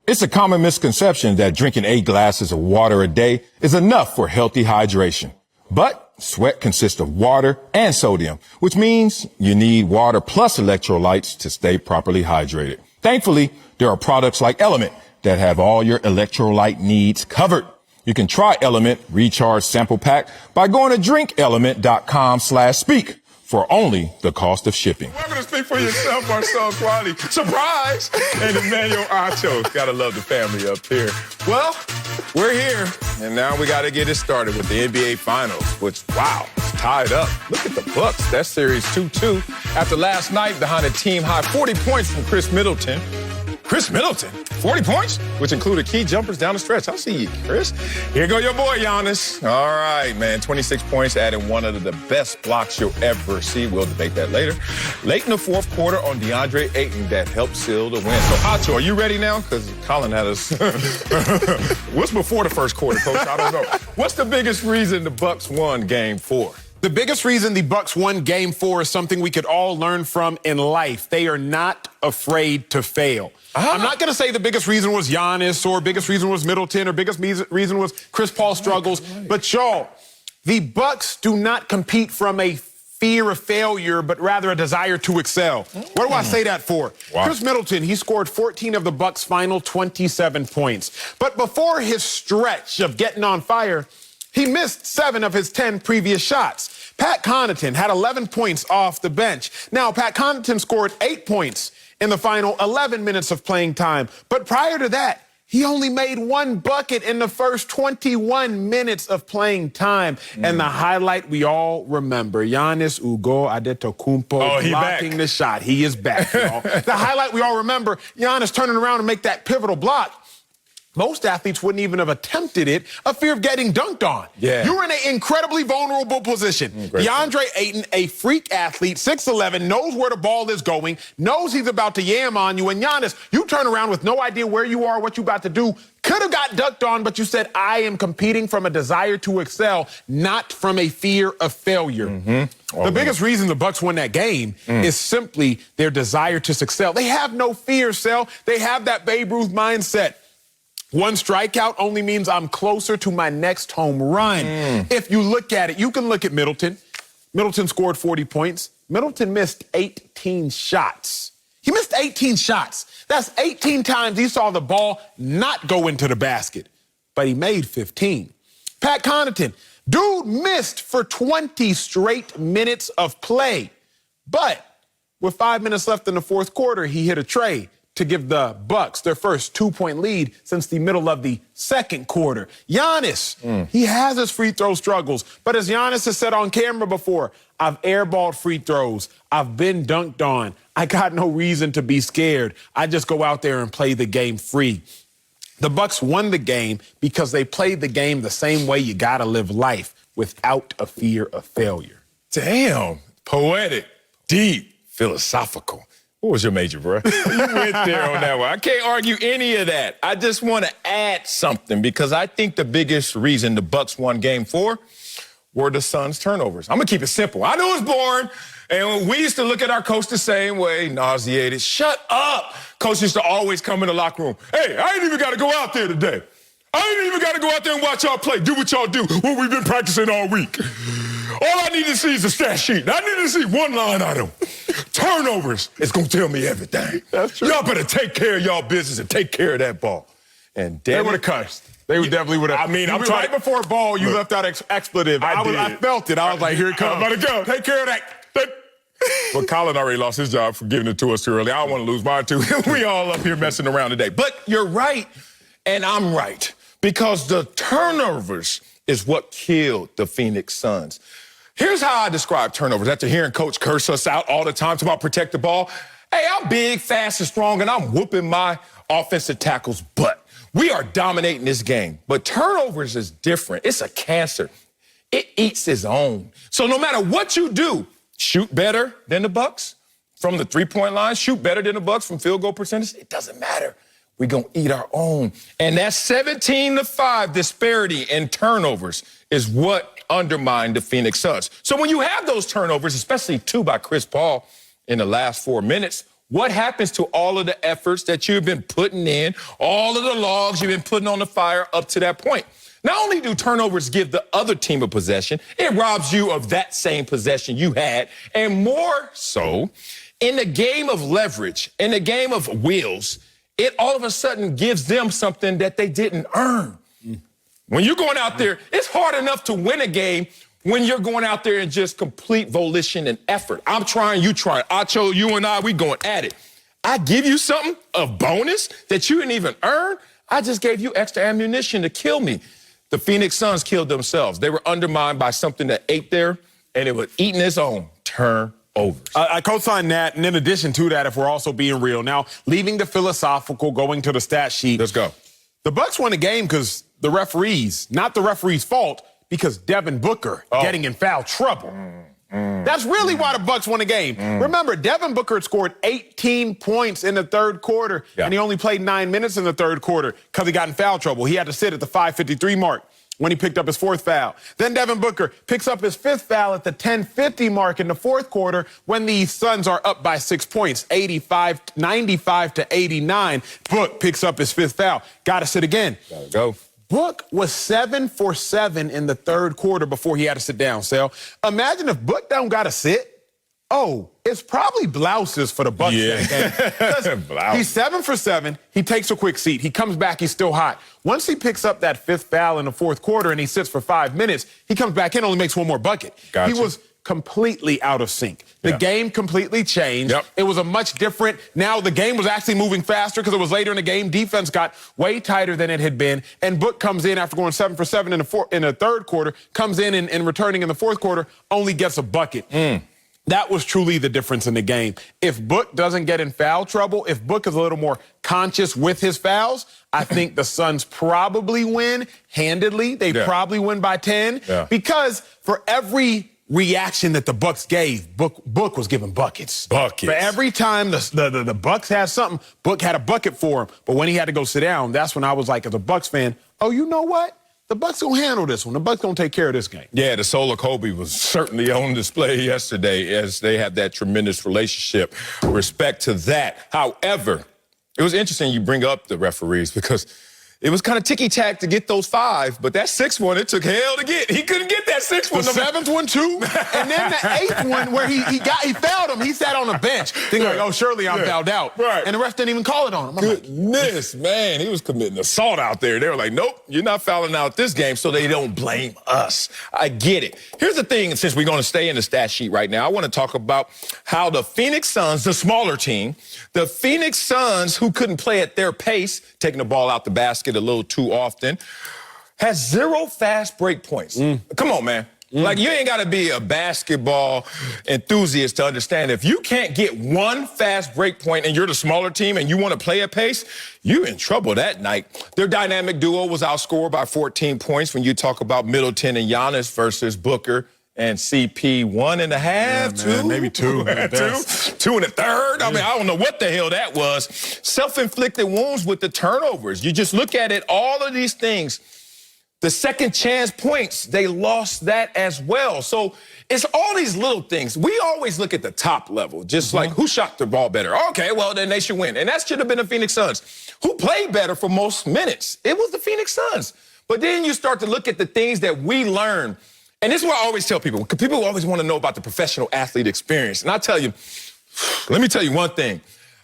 It's a common misconception that drinking 8 glasses of water a day is enough for healthy hydration. But sweat consists of water and sodium, which means you need water plus electrolytes to stay properly hydrated. Thankfully, there are products like Element that have all your electrolyte needs covered. You can try Element Recharge Sample Pack by going to drinkelement.com/speak for only the cost of shipping. Welcome to Speak for Yourself, our son Quality. Surprise! And Emmanuel Acho. Gotta love the family up here. Well, we're here, and now we gotta get it started with the NBA Finals, which, wow, it's tied up. Look at the Bucks. That series 2-2. After last night, behind a team-high 40 points from Chris Middleton. Chris Middleton, 40 points, which included key jumpers down the stretch. I'll see you, Chris. Here go your boy, Giannis. All right, man, 26 points, adding one of the best blocks you'll ever see. We'll debate that later. Late in the fourth quarter on DeAndre Ayton that helped seal the win. So, Acho, are you ready now? Because Colin had us. What's before the first quarter, Coach? I don't know. What's the biggest reason the Bucks won Game 4? The biggest reason the Bucks won Game 4 is something we could all learn from in life. They are not afraid to fail. I'm not going to say the biggest reason was Giannis or biggest reason was Middleton or biggest reason was Chris Paul's struggles. But y'all, the Bucks do not compete from a fear of failure, but rather a desire to excel. What do I say that for? Wow. Chris Middleton, he scored 14 of the Bucks' final 27 points. But before his stretch of getting on fire, he missed 7 of his 10 previous shots. Pat Connaughton had 11 points off the bench. Now, Pat Connaughton scored 8 points in the final 11 minutes of playing time. But prior to that, he only made 1 bucket in the first 21 minutes of playing time. And the highlight we all remember, Giannis Antetokounmpo blocking the shot. He is back, y'all. The highlight we all remember, Giannis turning around to make that pivotal block. Most athletes wouldn't even have attempted it, a fear of getting dunked on. Yeah. You're in an incredibly vulnerable position. DeAndre Ayton, a freak athlete, 6'11", knows where the ball is going, knows he's about to yam on you. And Giannis, you turn around with no idea where you are, what you about to do. Could have got dunked on, but you said, I am competing from a desire to excel, not from a fear of failure. The biggest reason the Bucks won that game is simply their desire to excel. They have no fear, Sel. They have that Babe Ruth mindset. 1 strikeout only means I'm closer to my next home run. If you look at it, you can look at Middleton. Middleton scored 40 points. Middleton missed 18 shots. He missed 18 shots. That's 18 times he saw the ball not go into the basket, but he made 15. Pat Connaughton, dude missed for 20 straight minutes of play. But with 5 minutes left in the fourth quarter, he hit a trey to give the Bucks their first 2-point lead since the middle of the second quarter. Giannis, he has his free throw struggles, but as Giannis has said on camera before, I've airballed free throws. I've been dunked on. I got no reason to be scared. I just go out there and play the game free. The Bucks won the game because they played the game the same way you gotta live life, without a fear of failure. Damn, poetic, deep, philosophical. What was your major, bro? You went there on that one. I can't argue any of that. I just want to add something because I think the biggest reason the Bucks won Game 4 were the Suns' turnovers. I'm going to keep it simple. I know it's boring, and we used to look at our coach the same way, nauseated. Shut up. Coach used to always come in the locker room. Hey, I ain't even got to go out there today. I ain't even got to go out there and watch y'all play. Do what y'all do, what we've been practicing all week. All I need to see is a stat sheet. I need to see one line item. Turnovers is going to tell me everything. That's true. Y'all better take care of y'all business and take care of that ball. And they would have cussed. They definitely would have. I mean, I'm trying. Right before ball, you left out expletive. I felt it. I was like, here it comes. I'm about to go. Take care of that. But Colin already lost his job for giving it to us too early. I don't want to lose mine too. We all up here messing around today. But you're right, and I'm right. Because the turnovers is what killed the Phoenix Suns. Here's how I describe turnovers. After hearing Coach curse us out all the time about protect the ball, hey, I'm big, fast, and strong, and I'm whooping my offensive tackle's butt. We are dominating this game. But turnovers is different. It's a cancer. It eats its own. So no matter what you do, shoot better than the Bucks from the three-point line, shoot better than the Bucks from field goal percentage, it doesn't matter. We're going to eat our own. And that 17-5 disparity in turnovers is what undermined the Phoenix Suns. So when you have those turnovers, especially 2 by Chris Paul in the last 4 minutes, What happens to all of the efforts that you've been putting in, all of the logs you've been putting on the fire up to that point? Not only do turnovers give the other team a possession, it robs you of that same possession you had, and more so, in the game of leverage, in the game of wheels, it all of a sudden gives them something that they didn't earn. When you're going out there, it's hard enough to win a game when you're going out there in just complete volition and effort. I'm trying, you trying. Acho, you and I, we going at it. I give you something, a bonus that you didn't even earn. I just gave you extra ammunition to kill me. The Phoenix Suns killed themselves. They were undermined by something that ate there, and it was eating its own turnovers. I co-sign that, and in addition to that, if we're also being real, now leaving the philosophical, going to the stat sheet. Let's go. The Bucks won the game because the referees, not the referee's fault, because Devin Booker getting in foul trouble. That's really why the Bucks won the game. Remember, Devin Booker had scored 18 points in the third quarter, and he only played 9 minutes in the third quarter because he got in foul trouble. He had to sit at the 5:53 mark when he picked up his fourth foul. Then Devin Booker picks up his fifth foul at the 10:50 mark in the fourth quarter when the Suns are up by 6 points, 95 to 89. Book picks up his fifth foul. Got to sit again. Gotta go. Book was 7 for 7 in the third quarter before he had to sit down, Sal. Imagine if Book don't got to sit. Oh, it's probably blouses for the Bucks that game. He's 7 for 7. He takes a quick seat. He comes back. He's still hot. Once he picks up that fifth foul in the fourth quarter and he sits for 5 minutes, he comes back in, only makes one more bucket. Gotcha. He was completely out of sync. The game completely changed. It was a much different. Now the game was actually moving faster because it was later in the game. Defense got way tighter than it had been. And Book comes in after going 7 for 7 in the third quarter, comes in and returning in the fourth quarter, only gets a bucket. That was truly the difference in the game. If Book doesn't get in foul trouble, if Book is a little more conscious with his fouls, I think the Suns probably win handedly. They probably win by 10 because for every reaction that the Bucks gave, Book was giving buckets. For every time the Bucks had something, Book had a bucket for him. But when he had to go sit down, that's when I was like, as a Bucks fan, oh, you know what? The Bucks gonna handle this one. The Bucks gonna take care of this game. Yeah, the soul of Kobe was certainly on display yesterday as they have that tremendous relationship. Respect to that. However, it was interesting you bring up the referees because it was kind of ticky-tack to get those 5, but that 6th one, it took hell to get. He couldn't get that 6th one. The 7th one, too. And then the 8th one where he fouled him. He sat on the bench thinking like, oh, surely I'm fouled out. And the ref didn't even call it on him. Goodness, man, he was committing assault out there. They were like, nope, you're not fouling out this game, so they don't blame us. I get it. Here's the thing, since we're going to stay in the stat sheet right now, I want to talk about how the Phoenix Suns, the smaller team, the Phoenix Suns, who couldn't play at their pace, taking the ball out the basket a little too often, has 0 fast break points. Come on, man. Like, you ain't got to be a basketball enthusiast to understand if you can't get 1 fast break point and you're the smaller team and you want to play at pace, you're in trouble that night. Their dynamic duo was outscored by 14 points when you talk about Middleton and Giannis versus Booker and CP 1.5, 2, maybe 2. 2 1/3. I mean, I don't know what the hell that was. Self-inflicted wounds with the turnovers. You just look at it, all of these things. The second chance points, they lost that as well. So it's all these little things. We always look at the top level, just like who shot the ball better. Okay, well, then they should win. And that should have been the Phoenix Suns. Who played better for most minutes? It was the Phoenix Suns. But then you start to look at the things that we learned. And this is what I always tell people, because people always want to know about the professional athlete experience. And I tell you, let me tell you one thing.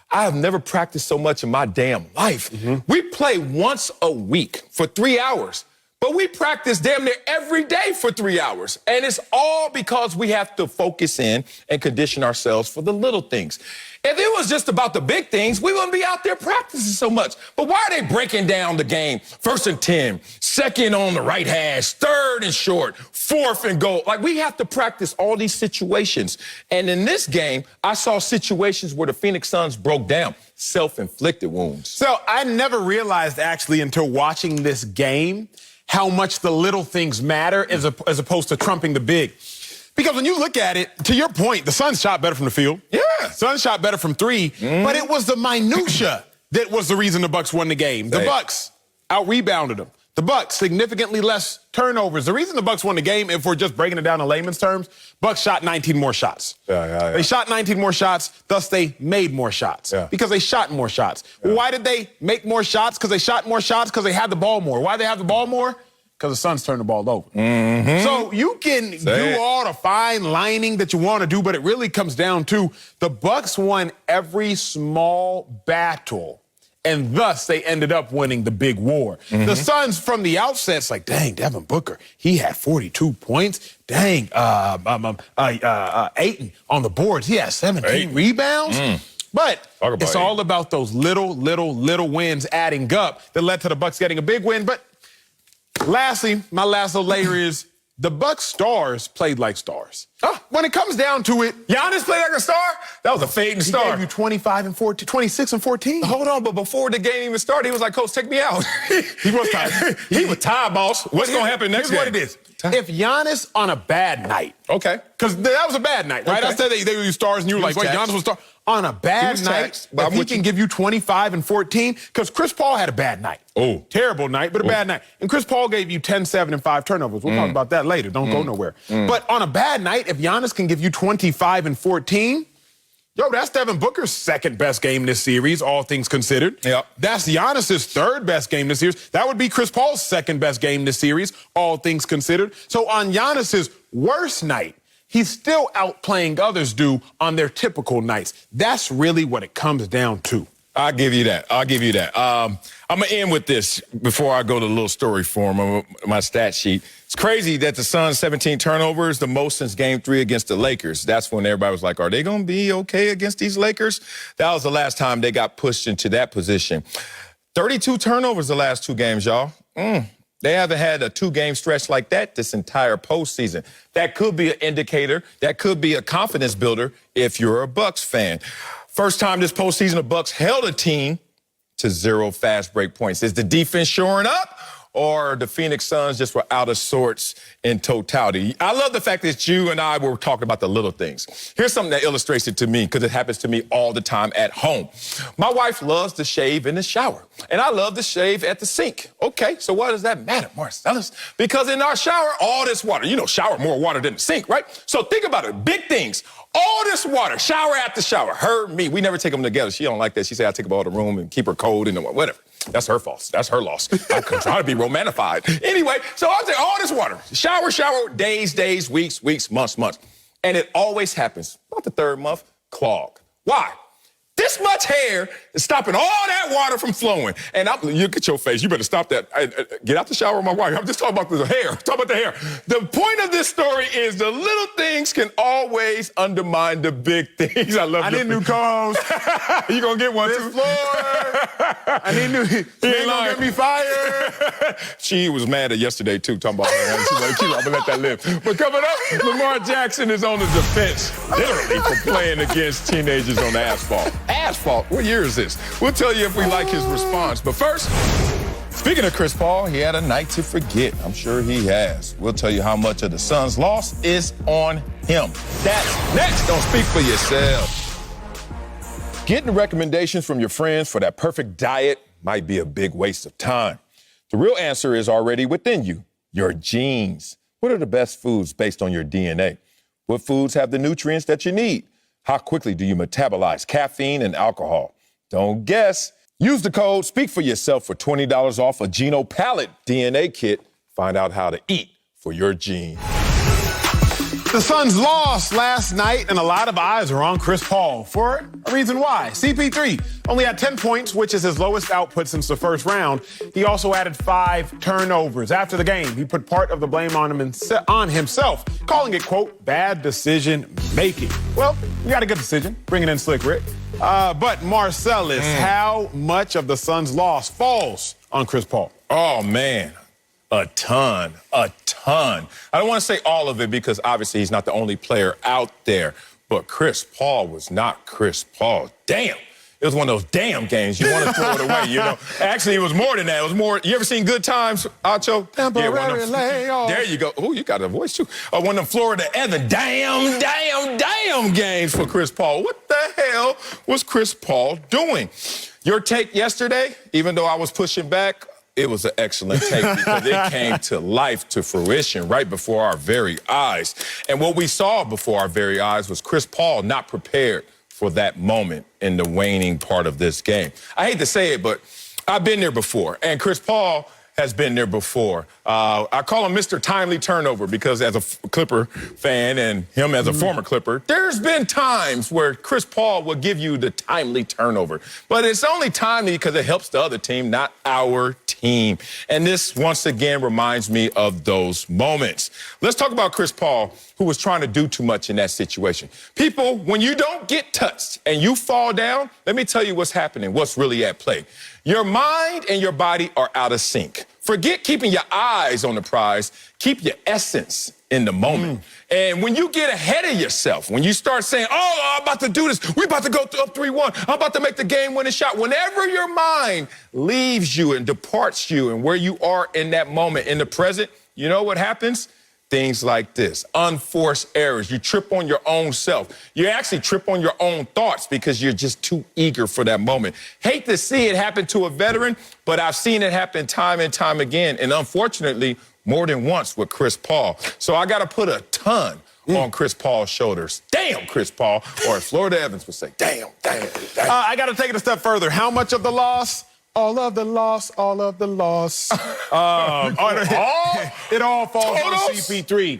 I have never practiced so much in my damn life. We play once a week for 3 hours, but we practice damn near every day for 3 hours. And it's all because we have to focus in and condition ourselves for the little things. If it was just about the big things, we wouldn't be out there practicing so much. But why are they breaking down the game? 1st and 10, 2nd on the right hash, 3rd and short, 4th and goal. Like, we have to practice all these situations. And in this game, I saw situations where the Phoenix Suns broke down, self-inflicted wounds. So I never realized actually until watching this game how much the little things matter as opposed to trumping the big. Because when you look at it, to your point, the Suns shot better from the field. Suns shot better from 3, but it was the minutia that was the reason the Bucks won the game. The Bucks out-rebounded them. The Bucks, significantly less turnovers. The reason the Bucks won the game, if we're just breaking it down in layman's terms, Bucks shot 19 more shots. Yeah. They shot 19 more shots, thus they made more shots. Yeah. Because they shot more shots. Yeah. Why did they make more shots? Because they shot more shots? Because they had the ball more. Why did they have the ball more? Because the Suns turned the ball over. Mm-hmm. So you can do all the fine lining that you want to do, but it really comes down to the Bucks won every small battle. And thus, they ended up winning the big war. Mm-hmm. The Suns, from the outset, it's like, dang, Devin Booker, he had 42 points. Dang, Ayton on the boards, he had 17 rebounds. But it's all about those little wins adding up that led to the Bucks getting a big win. But lastly, my last little layer is the Bucks stars played like stars. When it comes down to it, Giannis played like a star? That was a fading star. He gave you 25 and 14, 26 and 14. Hold on, but before the game even started, he was like, Coach, take me out. He was tired. He was tired, boss. What's going to happen next game? Here's what it is. If Giannis on a bad night. Okay. Because that was a bad night, right? I said they were stars, and you were like, wait, Giannis was a star. On a bad night, if he can give you 25 and 14, because Chris Paul had a bad night. Oh. Terrible night, but a bad night. And Chris Paul gave you 10, 7, and 5 turnovers. We'll talk about that later. Don't go nowhere. But on a bad night, if Giannis can give you 25 and 14, that's Devin Booker's second best game this series, all things considered. Yep. That's Giannis's third best game this series. That would be Chris Paul's second best game this series, all things considered. So on Giannis's worst night, he's still outplaying others do on their typical nights. That's really what it comes down to. I'll give you that. I'm going to end with this before I go to the little story form, my stat sheet. It's crazy that the Suns' 17 turnovers, the most since Game 3 against the Lakers. That's when everybody was like, are they going to be okay against these Lakers? That was the last time they got pushed into that position. 32 turnovers the last 2 games, y'all. They haven't had a 2-game stretch like that this entire postseason. That could be an indicator. That could be a confidence builder if you're a Bucks fan. First time this postseason, the Bucks held a team to 0 fast break points. Is the defense shoring up, or the Phoenix Suns just were out of sorts in totality? I love the fact that you and I were talking about the little things. Here's something that illustrates it to me, because it happens to me all the time at home. My wife loves to shave in the shower, and I love to shave at the sink. Okay, so why does that matter, Marcellus? Because in our shower, all this water, shower more water than the sink, right? So think about it, big things. All this water, shower after shower. Her, me, we never take them together. She don't like that. She said I take them all to the room and keep her cold and whatever. That's her fault. That's her loss. I'm trying to be romanified. Anyway, so I'll take all this water. Shower, days, weeks, months. And it always happens, about the 3rd month, clog. Why? This much hair is stopping all that water from flowing. And you get your face. You better stop that. Get out the shower with my wife. I'm just talking about the hair. Talk about the hair. The point of this story is the little things can always undermine the big things. I need a new co-host. You gonna get one too? Floor. I need new. She ain't gonna get me fired. She was mad at yesterday too, talking about her. She's like, I'm gonna let that live. But coming up, Lamar Jackson is on the defense, literally, for playing against teenagers on the asphalt. Asphalt? What year is this? We'll tell you if we like his response. But first, speaking of Chris Paul, he had a night to forget. I'm sure he has. We'll tell you how much of the Suns' loss is on him. That's next. Don't speak for yourself. Getting recommendations from your friends for that perfect diet might be a big waste of time. The real answer is already within you, your genes. What are the best foods based on your DNA? What foods have the nutrients that you need? How quickly do you metabolize caffeine and alcohol? Don't guess. Use the code Speak for Yourself for $20 off a Geno Palette DNA kit. Find out how to eat for your genes. The Suns lost last night, and a lot of eyes are on Chris Paul for a reason why. CP3 only had 10 points, which is his lowest output since the first round. He also added 5 turnovers. After the game, he put part of the blame on himself, calling it, quote, bad decision making. Well, we got a good decision, bringing in Slick Rick. But Marcellus, how much of the Suns' loss falls on Chris Paul? Oh, man. A ton. I don't want to say all of it because obviously he's not the only player out there, but Chris Paul was not Chris Paul. Damn. It was one of those damn games. You want to throw it away, Actually, it was more than that. It was more. You ever seen Good Times, Acho? Temporary layoff. There you go. Oh, you got a voice, too. One of them Florida Evan. Damn games for Chris Paul. What the hell was Chris Paul doing? Your take yesterday, even though I was pushing back, it was an excellent take because it came to life, to fruition, right before our very eyes. And what we saw before our very eyes was Chris Paul not prepared for that moment in the waning part of this game. I hate to say it, but I've been there before, and Chris Paul has been there before. I call him Mr. Timely Turnover because as a Clipper fan and him as a former Clipper, there's been times where Chris Paul will give you the timely turnover. But it's only timely because it helps the other team, not our team. And this, once again, reminds me of those moments. Let's talk about Chris Paul, who was trying to do too much in that situation. People, when you don't get touched and you fall down, let me tell you what's happening, what's really at play. Your mind and your body are out of sync. Forget keeping your eyes on the prize. Keep your essence in the moment. And when you get ahead of yourself, when you start saying, oh, I'm about to do this, we're about to go up 3-1, I'm about to make the game-winning shot. Whenever your mind leaves you and departs you and where you are in that moment, in the present, you know what happens? Things like this, unforced errors. You trip on your own self. You actually trip on your own thoughts because you're just too eager for that moment. Hate to see it happen to a veteran, but I've seen it happen time and time again, and unfortunately, more than once with Chris Paul. So I got to put a ton on Chris Paul's shoulders. Damn, Chris Paul, or as Florida Evans would say, damn. I got to take it a step further. How much of the loss? All of the loss, all of the loss. It all falls on CP3.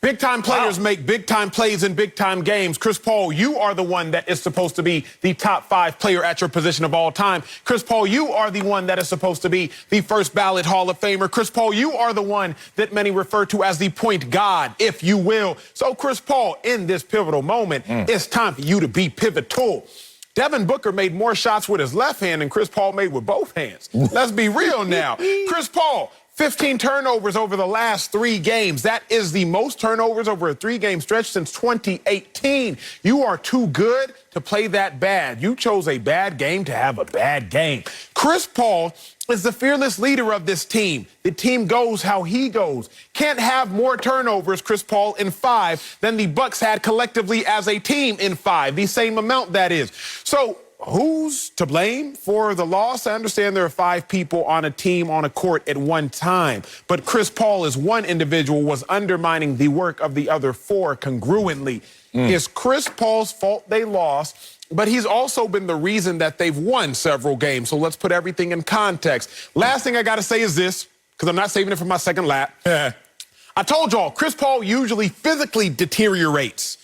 Big-time players make big-time plays in big-time games. Chris Paul, you are the one that is supposed to be the top 5 player at your position of all time. Chris Paul, you are the one that is supposed to be the first ballot Hall of Famer. Chris Paul, you are the one that many refer to as the point god, if you will. So, Chris Paul, in this pivotal moment, it's time for you to be pivotal. Devin Booker made more shots with his left hand than Chris Paul made with both hands. Let's be real now. Chris Paul, 15 turnovers over the last 3 games. That is the most turnovers over a 3-game stretch since 2018. You are too good to play that bad. You chose a bad game to have a bad game. Chris Paul is the fearless leader of this team. The team goes how he goes. Can't have more turnovers, Chris Paul, in 5 than the Bucks had collectively as a team in 5. The same amount, that is. So who's to blame for the loss? I understand there are 5 people on a team on a court at one time, but Chris Paul as one individual was undermining the work of the other 4 congruently. It's Chris Paul's fault they lost, but he's also been the reason that they've won several games. So let's put everything in context. Last thing I got to say is this, because I'm not saving it for my second lap. I told y'all, Chris Paul usually physically deteriorates.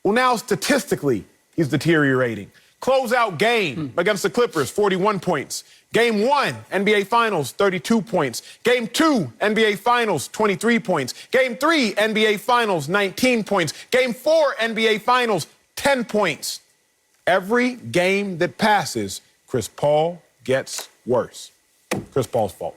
Well, now statistically, he's deteriorating. Closeout game against the Clippers, 41 points. Game 1, NBA Finals, 32 points. Game 2, NBA Finals, 23 points. Game 3, NBA Finals, 19 points. Game 4, NBA Finals, 10 points. Every game that passes, Chris Paul gets worse. Chris Paul's fault.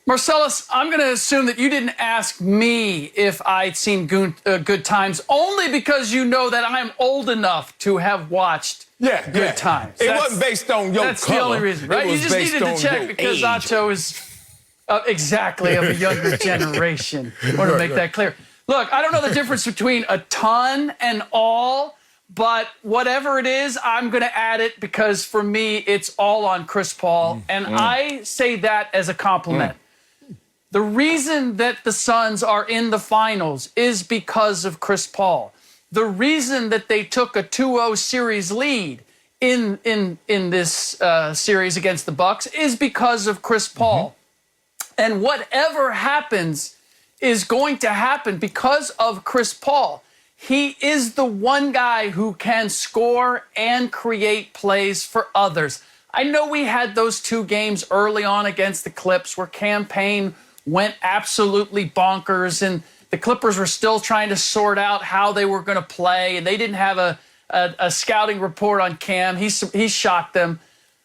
Marcellus, I'm going to assume that you didn't ask me if I'd seen Good Times, only because you know that I'm old enough to have watched Good Times. It wasn't based on your That's color. The only reason, right? You just needed to check because Acho is exactly of a younger generation. I want to make that clear. Look, I don't know the difference between a ton and all, but whatever it is, I'm going to add it because for me, it's all on Chris Paul. And I say that as a compliment. The reason that the Suns are in the finals is because of Chris Paul. The reason that they took a 2-0 series lead in this series against the Bucks is because of Chris Paul. And whatever happens is going to happen because of Chris Paul. He is the one guy who can score and create plays for others. I know we had those 2 games early on against the Clips where Cam Payne went absolutely bonkers, and the Clippers were still trying to sort out how they were going to play, and they didn't have a scouting report on Cam. He shocked them.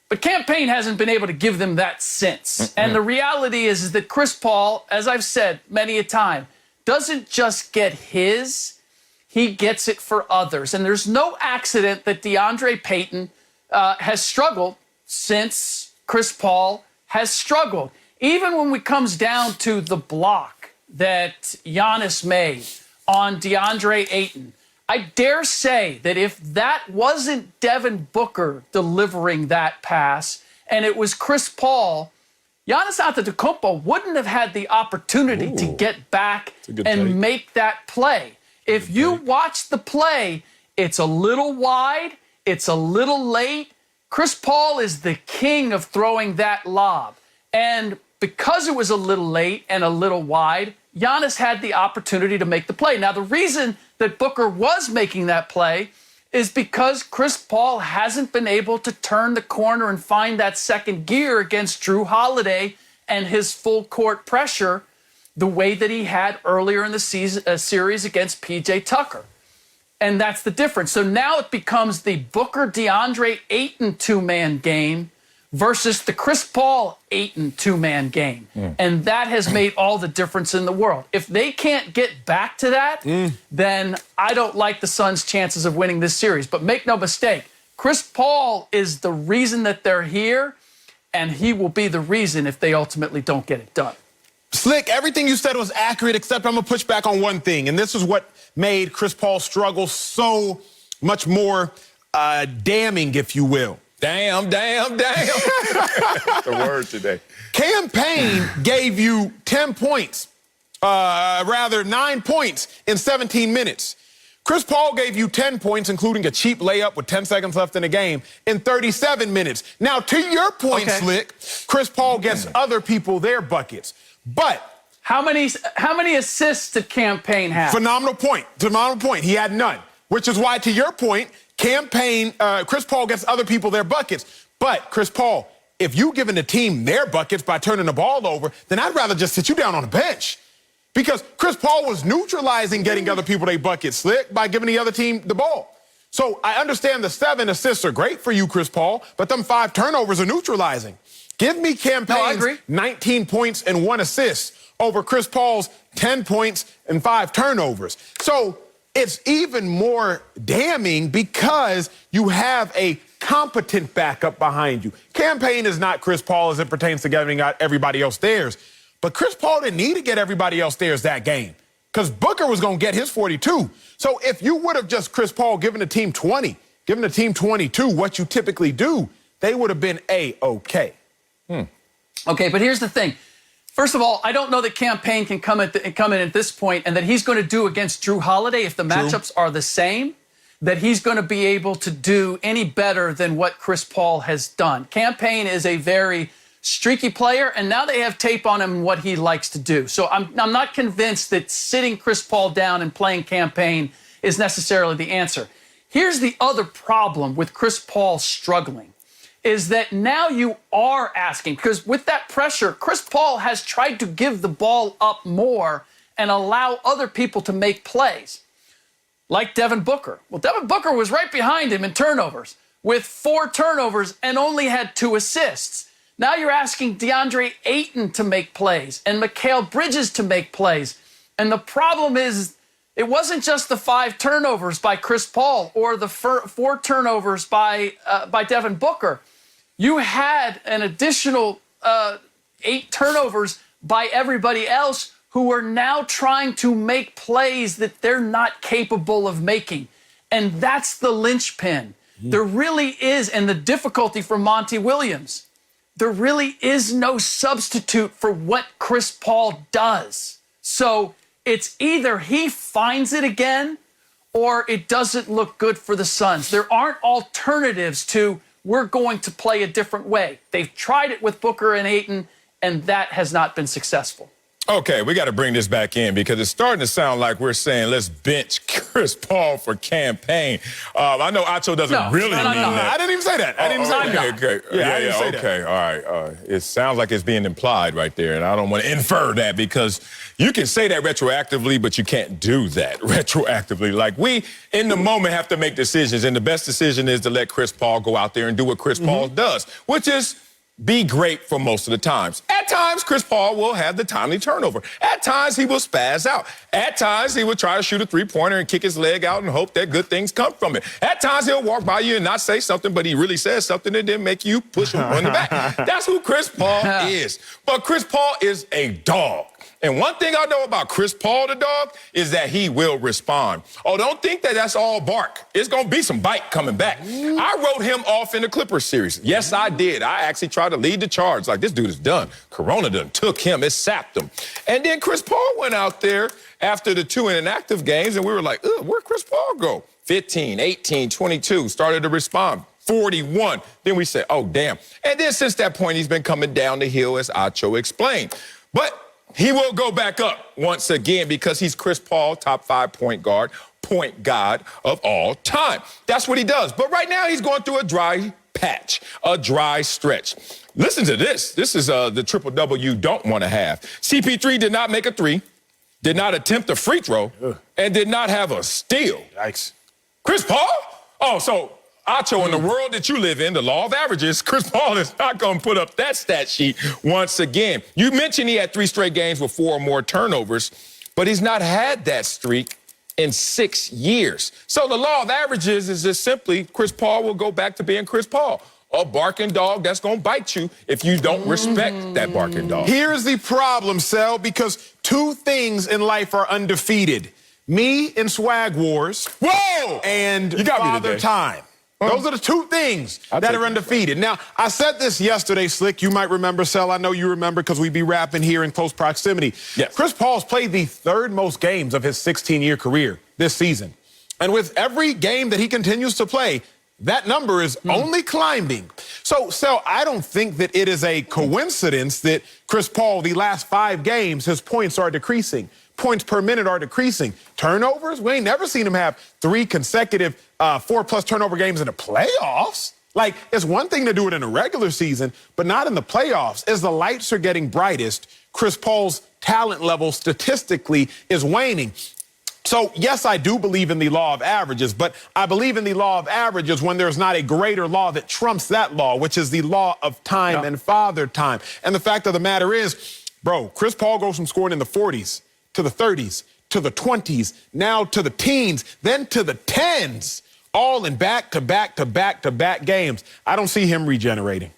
But Cam Payne hasn't been able to give them that since. And the reality is that Chris Paul, as I've said many a time, doesn't just get his, he gets it for others. And there's no accident that DeAndre Payton has struggled since Chris Paul has struggled. Even when it comes down to the block that Giannis made on DeAndre Ayton, I dare say that if that wasn't Devin Booker delivering that pass and it was Chris Paul, Giannis Antetokounmpo wouldn't have had the opportunity to get back and make that play. If you watch the play, it's a little wide, it's a little late. Chris Paul is the king of throwing that lob. And because it was a little late and a little wide, Giannis had the opportunity to make the play. Now, the reason that Booker was making that play is because Chris Paul hasn't been able to turn the corner and find that second gear against Drew Holiday and his full court pressure the way that he had earlier in the series against P.J. Tucker. And that's the difference. So now it becomes the Booker DeAndre Ayton two-man game versus the Chris Paul Ayton two-man game. And that has made all the difference in the world. If they can't get back to that, then I don't like the Suns' chances of winning this series. But make no mistake, Chris Paul is the reason that they're here, and he will be the reason if they ultimately don't get it done. Slick, everything you said was accurate, except I'm going to push back on one thing, and this is what made Chris Paul struggle so much more damning, if you will. Damn. The word today. Cam Payne gave you 10 points, 9 points in 17 minutes. Chris Paul gave you 10 points, including a cheap layup with 10 seconds left in the game, in 37 minutes. Now, to your point, Slick, Chris Paul gets other people their buckets. But how many assists did Cam Payne have? Phenomenal point. He had none, which is why, to your point, Chris Paul gets other people their buckets. But, Chris Paul, if you giving the team their buckets by turning the ball over, then I'd rather just sit you down on the bench. Because Chris Paul was neutralizing getting other people their buckets, Slick, by giving the other team the ball. So I understand the 7 assists are great for you, Chris Paul, but them 5 turnovers are neutralizing. Give me Cam Payne's 19 points and 1 assist over Chris Paul's 10 points and 5 turnovers. So it's even more damning because you have a competent backup behind you. Cam Payne is not Chris Paul as it pertains to getting everybody else theirs. But Chris Paul didn't need to get everybody else theirs that game because Booker was going to get his 42. So if you would have just Chris Paul given the team 20, given the team 22, what you typically do, they would have been A-OK. Okay, but here's the thing. First of all, I don't know that Cam Payne can come in at this point and that he's going to do against Drew Holiday if the matchups are the same, that he's going to be able to do any better than what Chris Paul has done. Cam Payne is a very streaky player, and now they have tape on him what he likes to do. So I'm not convinced that sitting Chris Paul down and playing Cam Payne is necessarily the answer. Here's the other problem with Chris Paul struggling, is that now you are asking, because with that pressure, Chris Paul has tried to give the ball up more and allow other people to make plays, like Devin Booker. Well, Devin Booker was right behind him in turnovers with 4 turnovers and only had 2 assists. Now you're asking DeAndre Ayton to make plays and Mikal Bridges to make plays. And the problem is it wasn't just the 5 turnovers by Chris Paul or the 4 turnovers by Devin Booker. You had an additional 8 turnovers by everybody else who are now trying to make plays that they're not capable of making. And that's the linchpin. There really is, and the difficulty for Monty Williams, there really is no substitute for what Chris Paul does. So it's either he finds it again or it doesn't look good for the Suns. There aren't alternatives to we're going to play a different way. They've tried it with Booker and Ayton, and that has not been successful. Okay, we got to bring this back in because it's starting to sound like we're saying let's bench Chris Paul for Cam Payne. I know Acho doesn't really mean that. I didn't even say that. I didn't say that. Okay. Okay. All right. It sounds like it's being implied right there, and I don't want to infer that because you can say that retroactively, but you can't do that retroactively. Like, we, in the moment, have to make decisions, and the best decision is to let Chris Paul go out there and do what Chris Paul does, which is be great for most of the times. At times, Chris Paul will have the timely turnover. At times, he will spaz out. At times, he will try to shoot a three-pointer and kick his leg out and hope that good things come from it. At times, he'll walk by you and not say something, but he really says something and then make you push him on the back. That's who Chris Paul is. But Chris Paul is a dog. And one thing I know about Chris Paul, the dog, is that he will respond. Oh, don't think that that's all bark. It's going to be some bite coming back. I wrote him off in the Clippers series. Yes, I did. I actually tried to lead the charge. Like, this dude is done. Corona done took him. It sapped him. And then Chris Paul went out there after the 2 inactive games, and we were like, where'd Chris Paul go? 15, 18, 22, started to respond. 41. Then we said, oh, damn. And then since that point, he's been coming down the hill, as Acho explained. But he will go back up once again because he's Chris Paul, top 5 point guard of all time. That's what he does. But right now, he's going through a dry patch, a dry stretch. Listen to this. This is the triple-double you don't want to have. CP3 did not make a three, did not attempt a free throw, and did not have a steal. Yikes. Chris Paul? Oh, so Acho, in the world that you live in, the law of averages, Chris Paul is not going to put up that stat sheet once again. You mentioned he had 3 straight games with 4 or more turnovers, but he's not had that streak in 6 years. So the law of averages is just simply Chris Paul will go back to being Chris Paul, a barking dog that's going to bite you if you don't respect that barking dog. Here's the problem, Sel, because 2 things in life are undefeated. Me in Swag Wars. Whoa! And you got Father Time. Those are the 2 things that are undefeated. Now, I said this yesterday, Slick. You might remember, Sel. I know you remember because we be rapping here in close proximity. Yes. Chris Paul's played the 3rd most games of his 16-year career this season. And with every game that he continues to play, that number is only climbing. So, Sel, I don't think that it is a coincidence that Chris Paul, the last 5 games, his points are decreasing. Points per minute are decreasing. Turnovers? We ain't never seen him have 3 consecutive 4+ turnover games in the playoffs. Like, it's one thing to do it in a regular season, but not in the playoffs. As the lights are getting brightest, Chris Paul's talent level statistically is waning. So, yes, I do believe in the law of averages, but I believe in the law of averages when there's not a greater law that trumps that law, which is the law of time and Father Time. And the fact of the matter is, bro, Chris Paul goes from scoring in the 40s to the 30s, to the 20s, now to the teens, then to the 10s, all in back-to-back-to-back-to-back games. I don't see him regenerating.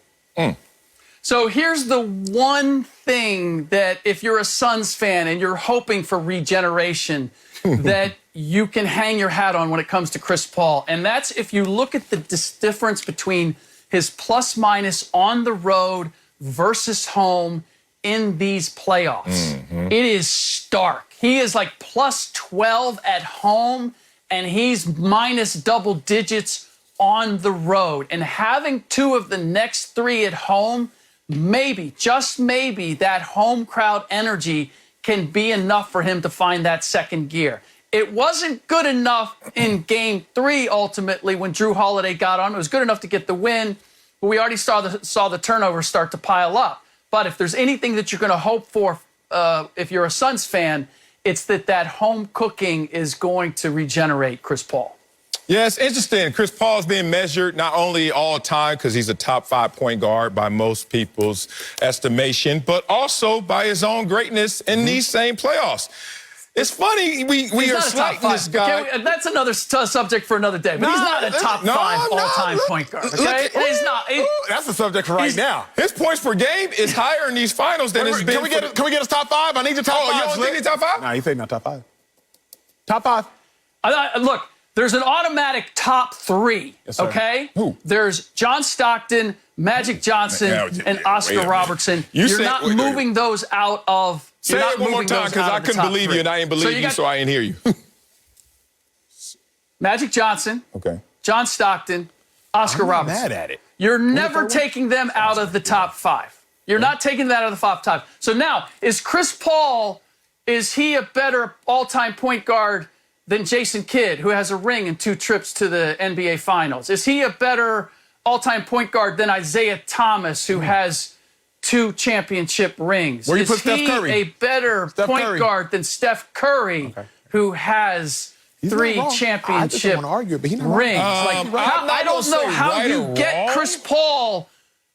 So here's the one thing that if you're a Suns fan and you're hoping for regeneration, that you can hang your hat on when it comes to Chris Paul. And that's if you look at the difference between his plus-minus on the road versus home in these playoffs. It is stark. He is like plus 12 at home, and he's minus double digits on the road. And having 2 of the next 3 at home, maybe, just maybe, that home crowd energy can be enough for him to find that second gear. It wasn't good enough in Game 3, ultimately, when Drew Holiday got on. It was good enough to get the win, but we already saw the turnovers start to pile up. But if there's anything that you're going to hope for if you're a Suns fan, it's that home cooking is going to regenerate Chris Paul. Yeah, it's interesting. Chris Paul is being measured not only all time because he's a top 5 point guard by most people's estimation, but also by his own greatness in these same playoffs. It's funny, we are slighting this guy. That's another subject for another day, but he's not a top 5 all-time point guard, okay? He's not. That's the subject for right now. His points per game is higher in these finals than it's been. Can we get his top 5? I need your top 5. You don't think he's top 5? Nah, you think not top 5. Top 5. Look, there's an automatic top 3, yes, sir. Okay? Who? There's John Stockton, Magic Johnson, and Oscar Robertson. You're not moving those out of... Say it one more time, because I couldn't believe you, and I ain't believe you, so I ain't hear you. Magic Johnson, John Stockton, Oscar Robertson. I'm not mad at it. You're never taking them out of the top 5. You're not taking that out of the top 5. So now, is Chris Paul, is he a better all-time point guard than Jason Kidd, who has a ring and 2 trips to the NBA Finals? Is he a better all-time point guard than Isaiah Thomas, who has 2 championship rings? Where you put Steph Is Curry? he a better point guard than Steph Curry, who has 3 championship argue, but rings? I don't know how you get Chris Paul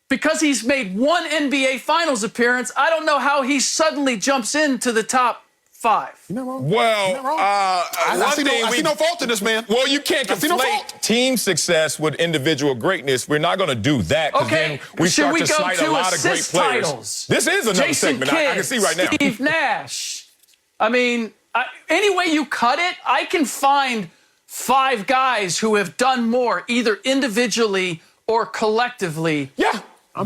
because he's made one NBA Finals appearance, I don't know how he suddenly jumps into the top 5. Well, I see no fault in this, man. Well, you can't conflate team success with individual greatness. We're not going to do that. Okay, then we should start we to go slight a to lot of great assist players. titles? This is another Jason segment Kidd, I can see right now. Steve Nash. I mean, any way you cut it, I can find 5 guys who have done more, either individually or collectively. Yeah. I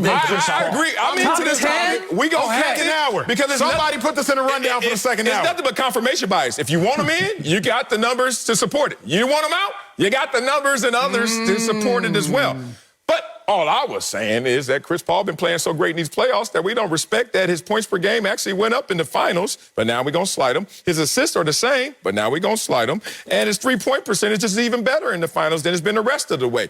agree. I'm into this topic. We go second hour. Because somebody put this in a rundown for the second hour. It's nothing but confirmation bias. If you want them in, you got the numbers to support it. You want them out, you got the numbers and others to support it as well. But all I was saying is that Chris Paul been playing so great in these playoffs that we don't respect that his points per game actually went up in the finals, but now we're going to slide him. His assists are the same, but now we're going to slide him. And his three-point percentage is even better in the finals than it's been the rest of the way.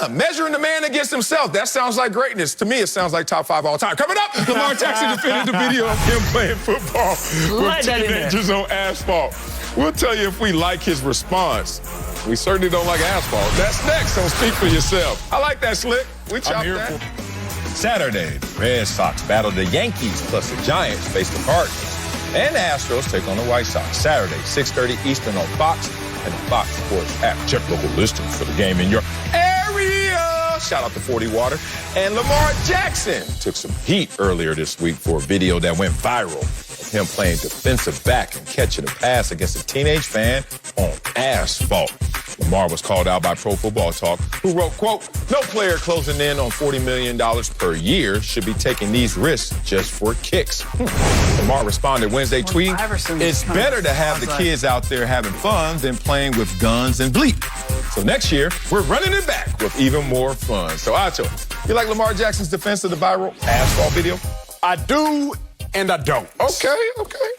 Measuring the man against himself. That sounds like greatness. To me, it sounds like top 5 all time. Coming up, Lamar Jackson defended the video of him playing football with teenagers on asphalt. We'll tell you if we like his response. We certainly don't like asphalt. That's next on Speak For Yourself. I like that, Slick. We chopped that. Saturday, the Red Sox battle the Yankees plus the Giants face the Cardinals. And the Astros take on the White Sox. Saturday, 6:30 Eastern on Fox and the Fox Sports app. Check local listings for the game in your area. Shout out to 40 Water. And Lamar Jackson took some heat earlier this week for a video that went viral of him playing defensive back and catching a pass against a teenage fan on asphalt. Lamar was called out by Pro Football Talk, who wrote, quote, "No player closing in on $40 million per year should be taking these risks just for kicks." Lamar responded Wednesday tweeting, "It's better to have the kids out there having fun than playing with guns and bleep. So next year, we're running it back with even more fun." So, Acho, you like Lamar Jackson's defense of the viral asphalt video? I do and I don't. Okay.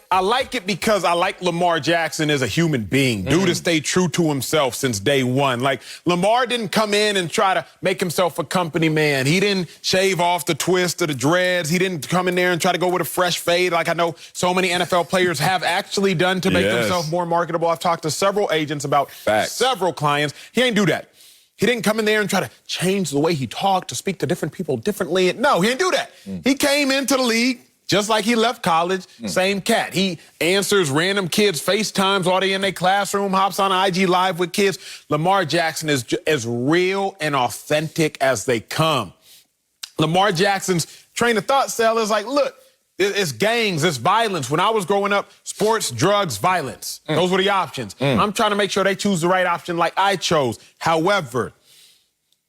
I like it because I like Lamar Jackson as a human being. Dude has stayed true to himself since day one. Like, Lamar didn't come in and try to make himself a company man. He didn't shave off the twist or the dreads. He didn't come in there and try to go with a fresh fade like I know so many NFL players have actually done to make themselves more marketable. I've talked to several agents about several clients. He ain't do that. He didn't come in there and try to change the way he talked to speak to different people differently. No, he didn't do that. He came into the league just like he left college, same cat. He answers random kids' FaceTimes while they in their classroom, hops on IG Live with kids. Lamar Jackson is as real and authentic as they come. Lamar Jackson's train of thought cell is like, look, it's gangs, it's violence. When I was growing up, sports, drugs, violence. Those were the options. I'm trying to make sure they choose the right option like I chose. However,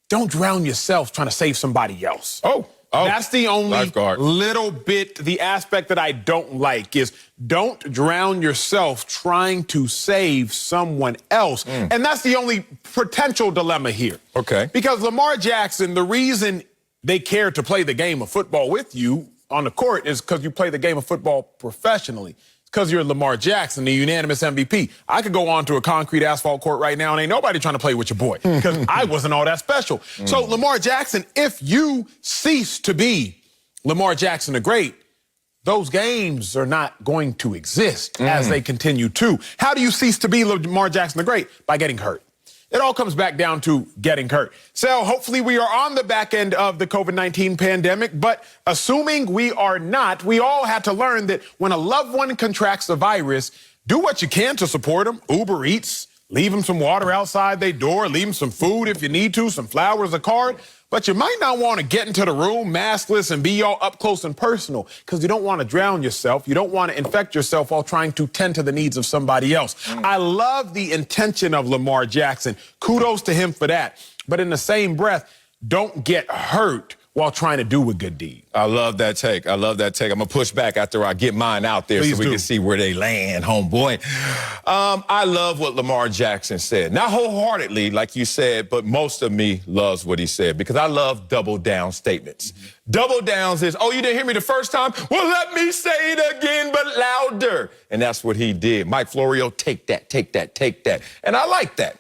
don't drown yourself trying to save somebody else. That's the only little bit, the aspect that I don't like is don't drown yourself trying to save someone else. And that's the only potential dilemma here. Because Lamar Jackson, the reason they care to play the game of football with you on the court is because you play the game of football professionally. Because you're Lamar Jackson, the unanimous MVP. I could go onto a concrete asphalt court right now and ain't nobody trying to play with your boy because I wasn't all that special. So Lamar Jackson, if you cease to be Lamar Jackson the Great, those games are not going to exist as they continue to. How do you cease to be Lamar Jackson the Great? By getting hurt. It all comes back down to getting hurt. So hopefully we are on the back end of the COVID-19 pandemic, but assuming we are not, we all had to learn that when a loved one contracts the virus, do what you can to support them. Uber Eats, leave them some water outside their door, leave them some food if you need to, some flowers, a card. But you might not want to get into the room maskless and be all up close and personal because you don't want to drown yourself. You don't want to infect yourself while trying to tend to the needs of somebody else. I love the intention of Lamar Jackson. Kudos to him for that. But in the same breath, don't get hurt while trying to do a good deed. I love that take. I'm going to push back after I get mine out there so we can see where they land, homeboy. I love what Lamar Jackson said. Not wholeheartedly, like you said, but most of me loves what he said because I love double down statements. Double downs is, oh, you didn't hear me the first time? Well, let me say it again, but louder. And that's what he did. Mike Florio, take that, take that, take that. And I like that.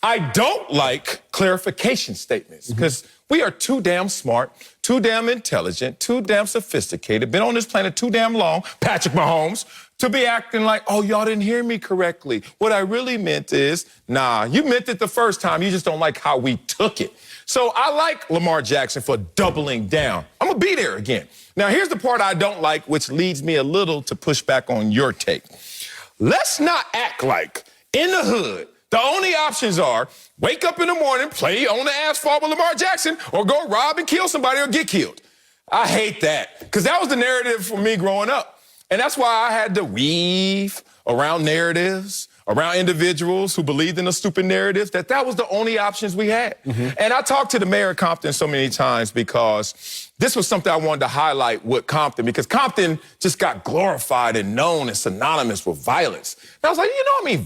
I don't like clarification statements because we are too damn smart, too damn intelligent, too damn sophisticated, been on this planet too damn long, Patrick Mahomes, to be acting like, oh, y'all didn't hear me correctly. What I really meant is, nah, you meant it the first time. You just don't like how we took it. So I like Lamar Jackson for doubling down. I'm going to be there again. Now, here's the part I don't like, which leads me a little to push back on your take. Let's not act like in the hood, the only options are wake up in the morning, play on the asphalt with Lamar Jackson, or go rob and kill somebody or get killed. I hate that, because that was the narrative for me growing up. And that's why I had to weave around narratives, around individuals who believed in the stupid narratives, that was the only options we had. And I talked to the mayor of Compton so many times because this was something I wanted to highlight with Compton, because Compton just got glorified and known and synonymous with violence. And I was like, you know what I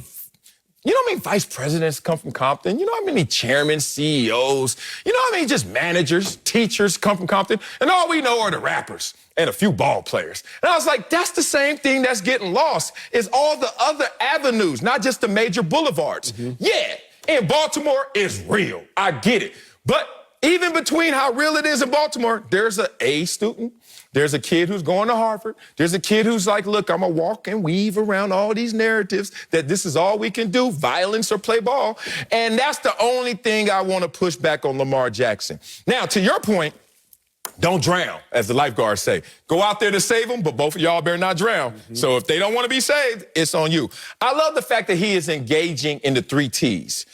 mean, vice presidents come from Compton? You know how many chairmen, CEOs, you know how many just managers, teachers come from Compton? And all we know are the rappers and a few ball players. And I was like, that's the same thing that's getting lost, is all the other avenues, not just the major boulevards. Yeah, in Baltimore, it's real. I get it. But even between how real it is in Baltimore, there's an A student, there's a kid who's going to Harvard, there's a kid who's like, look, I'm going to walk and weave around all these narratives that this is all we can do, violence or play ball. And that's the only thing I want to push back on Lamar Jackson. Now, to your point, don't drown, as the lifeguards say. Go out there to save them, but both of y'all better not drown. So if they don't want to be saved, it's on you. I love the fact that he is engaging in the 3 T's.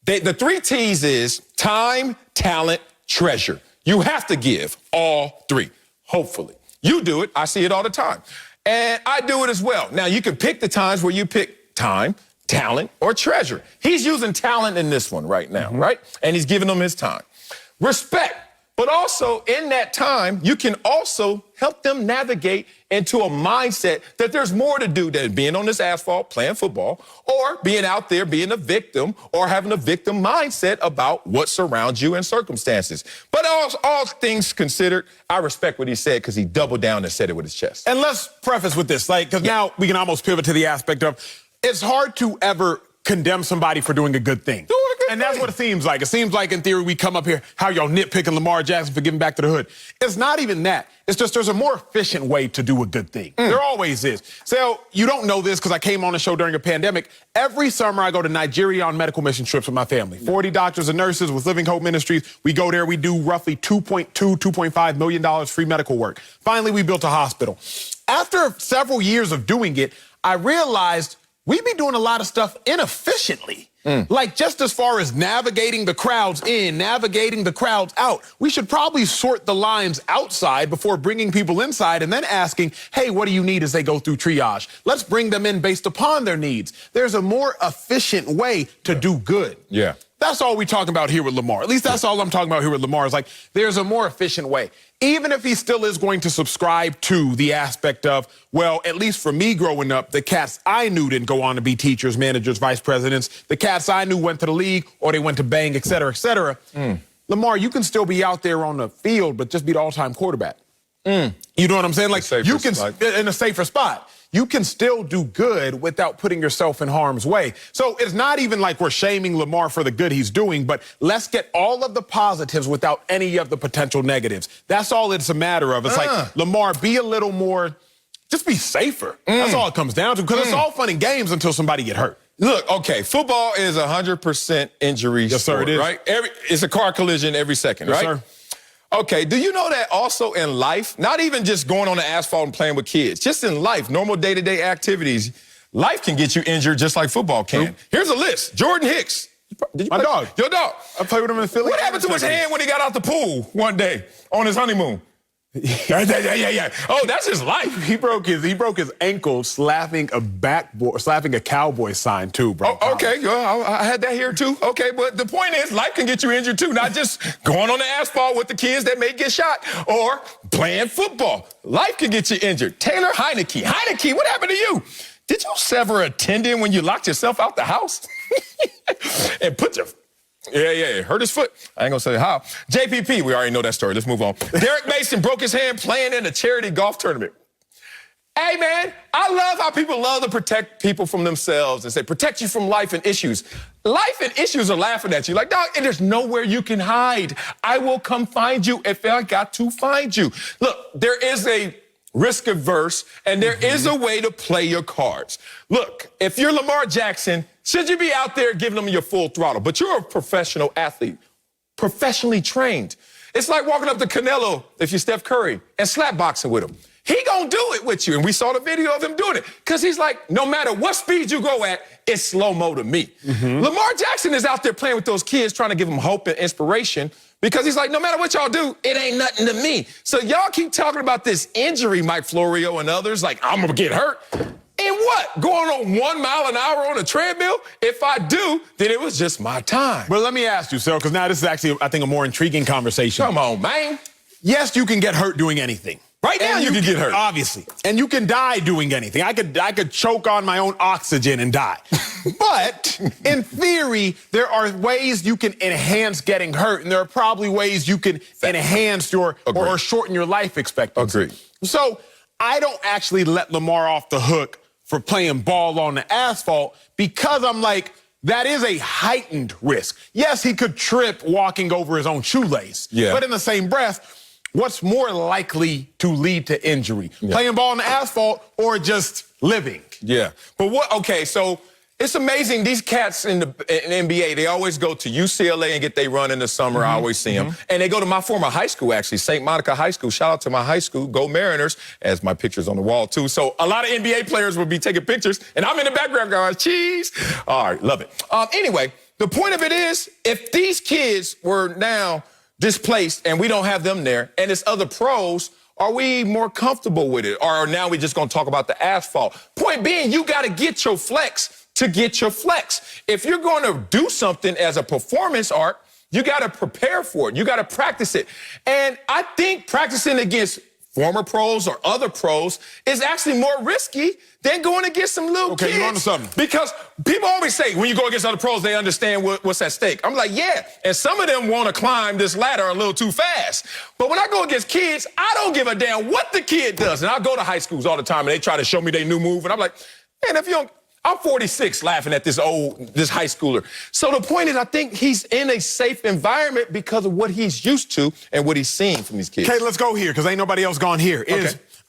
The 3 T's is time, talent, treasure. You have to give all 3, hopefully. You do it. I see it all the time. And I do it as well. Now, you can pick the times where you pick time, talent, or treasure. He's using talent in this one right now, right? And he's giving them his time. Respect. But also, in that time, you can also help them navigate into a mindset that there's more to do than being on this asphalt, playing football, or being out there being a victim, or having a victim mindset about what surrounds you and circumstances. But all things considered, I respect what he said, because he doubled down and said it with his chest. And let's preface with this, because now we can almost pivot to the aspect of, it's hard to ever condemn somebody for doing a good thing. And that's what it seems like. It seems like, in theory, we come up here, how y'all nitpicking Lamar Jackson for giving back to the hood. It's not even that. It's just there's a more efficient way to do a good thing. There always is. So you don't know this because I came on the show during a pandemic. Every summer I go to Nigeria on medical mission trips with my family. 40 doctors and nurses with Living Hope Ministries. We go there. We do roughly $2.5 million free medical work. Finally, we built a hospital. After several years of doing it, I realized we be doing a lot of stuff inefficiently. Like, just as far as navigating the crowds in, navigating the crowds out, we should probably sort the lines outside before bringing people inside and then asking, hey, what do you need as they go through triage? Let's bring them in based upon their needs. There's a more efficient way to do good. Yeah. That's all we talking about here with Lamar. At least that's all I'm talking about here with Lamar, is like, there's a more efficient way. Even if he still is going to subscribe to the aspect of, well, at least for me growing up, the cats I knew didn't go on to be teachers, managers, vice presidents. The cats I knew went to the league, or they went to Bang, et cetera, et cetera. Lamar, you can still be out there on the field, but just be the all-time quarterback. You know what I'm saying? Like, you can, in a safer spot. You can still do good without putting yourself in harm's way. So it's not even like we're shaming Lamar for the good he's doing, but let's get all of the positives without any of the potential negatives. That's all it's a matter of. It's like, Lamar, be a little more, just be safer. That's all it comes down to, because it's all fun and games until somebody get hurt. Look, okay, football is 100% injury sport, sir, it is. Right? It's a car collision every second, Yes, right? Sir. Okay, do you know that also in life, not even just going on the asphalt and playing with kids, just in life, normal day-to-day activities, life can get you injured just like football can. Here's a list. Jordan Hicks. My dog. Your dog. I played with him in Philly. What happened to his hand when he got out the pool one day on his honeymoon? Yeah. Oh, that's his life. He broke his ankle slapping a cowboy sign too, bro. Oh, okay, well, I had that here too. Okay, but the point is, life can get you injured too, not just going on the asphalt with the kids that may get shot or playing football. Life can get you injured. Taylor Heineke. Heineke, what happened to you? Did you sever a tendon when you locked yourself out the house? And put your... Yeah, hurt his foot. I ain't gonna say how. JPP, we already know that story. Let's move on. Derek Mason broke his hand playing in a charity golf tournament. Hey, man, I love how people love to protect people from themselves and say, protect you from life and issues. Life and issues are laughing at you. Like, dog, and there's nowhere you can hide. I will come find you if I got to find you. Look, there is a risk averse, and there is a way to play your cards. Look, if you're Lamar Jackson, should you be out there giving them your full throttle? But you're a professional athlete, professionally trained. It's like walking up to Canelo, if you're Steph Curry, and slap boxing with him. He gonna do it with you. And we saw the video of him doing it. Because he's like, no matter what speed you go at, it's slow-mo to me. Lamar Jackson is out there playing with those kids, trying to give them hope and inspiration, because he's like, no matter what y'all do, it ain't nothing to me. So y'all keep talking about this injury, Mike Florio and others, like, I'm gonna get hurt. And what? Going on 1 mile an hour on a treadmill? If I do, then it was just my time. But let me ask you, Sal, because now this is actually, I think, a more intriguing conversation. Come on, man. Yes, you can get hurt doing anything. Right now, you can get hurt. Obviously. And you can die doing anything. I could choke on my own oxygen and die. But in theory, there are ways you can enhance getting hurt, and there are probably ways you can enhance your or shorten your life expectancy. Agreed. So I don't actually let Lamar off the hook for playing ball on the asphalt, because I'm like, that is a heightened risk. Yes, he could trip walking over his own shoelace. Yeah. But in the same breath, what's more likely to lead to injury? Yeah. Playing ball on the asphalt or just living? Yeah. But what, okay, so it's amazing. These cats in the NBA, they always go to UCLA and get their run in the summer. I always see them. And they go to my former high school, actually, St. Monica High School. Shout out to my high school. Go Mariners, as my picture's on the wall, too. So a lot of NBA players will be taking pictures, and I'm in the background going, cheese. All right, love it. Anyway, the point of it is, if these kids were now displaced and we don't have them there, and it's other pros, are we more comfortable with it? Or now we just going to talk about the asphalt? Point being, you got to get your flex to get your flex. If you're going to do something as a performance art, you got to prepare for it. You got to practice it. And I think practicing against former pros or other pros is actually more risky than going against some little kids. Okay, you onto something. Because people always say, when you go against other pros, they understand what's at stake. I'm like, yeah, and some of them want to climb this ladder a little too fast. But when I go against kids, I don't give a damn what the kid does. And I go to high schools all the time, and they try to show me their new move, and I'm like, man, if you don't... I'm 46 laughing at this high schooler. So the point is, I think he's in a safe environment because of what he's used to and what he's seeing from these kids. Okay, let's go here, because ain't nobody else gone here.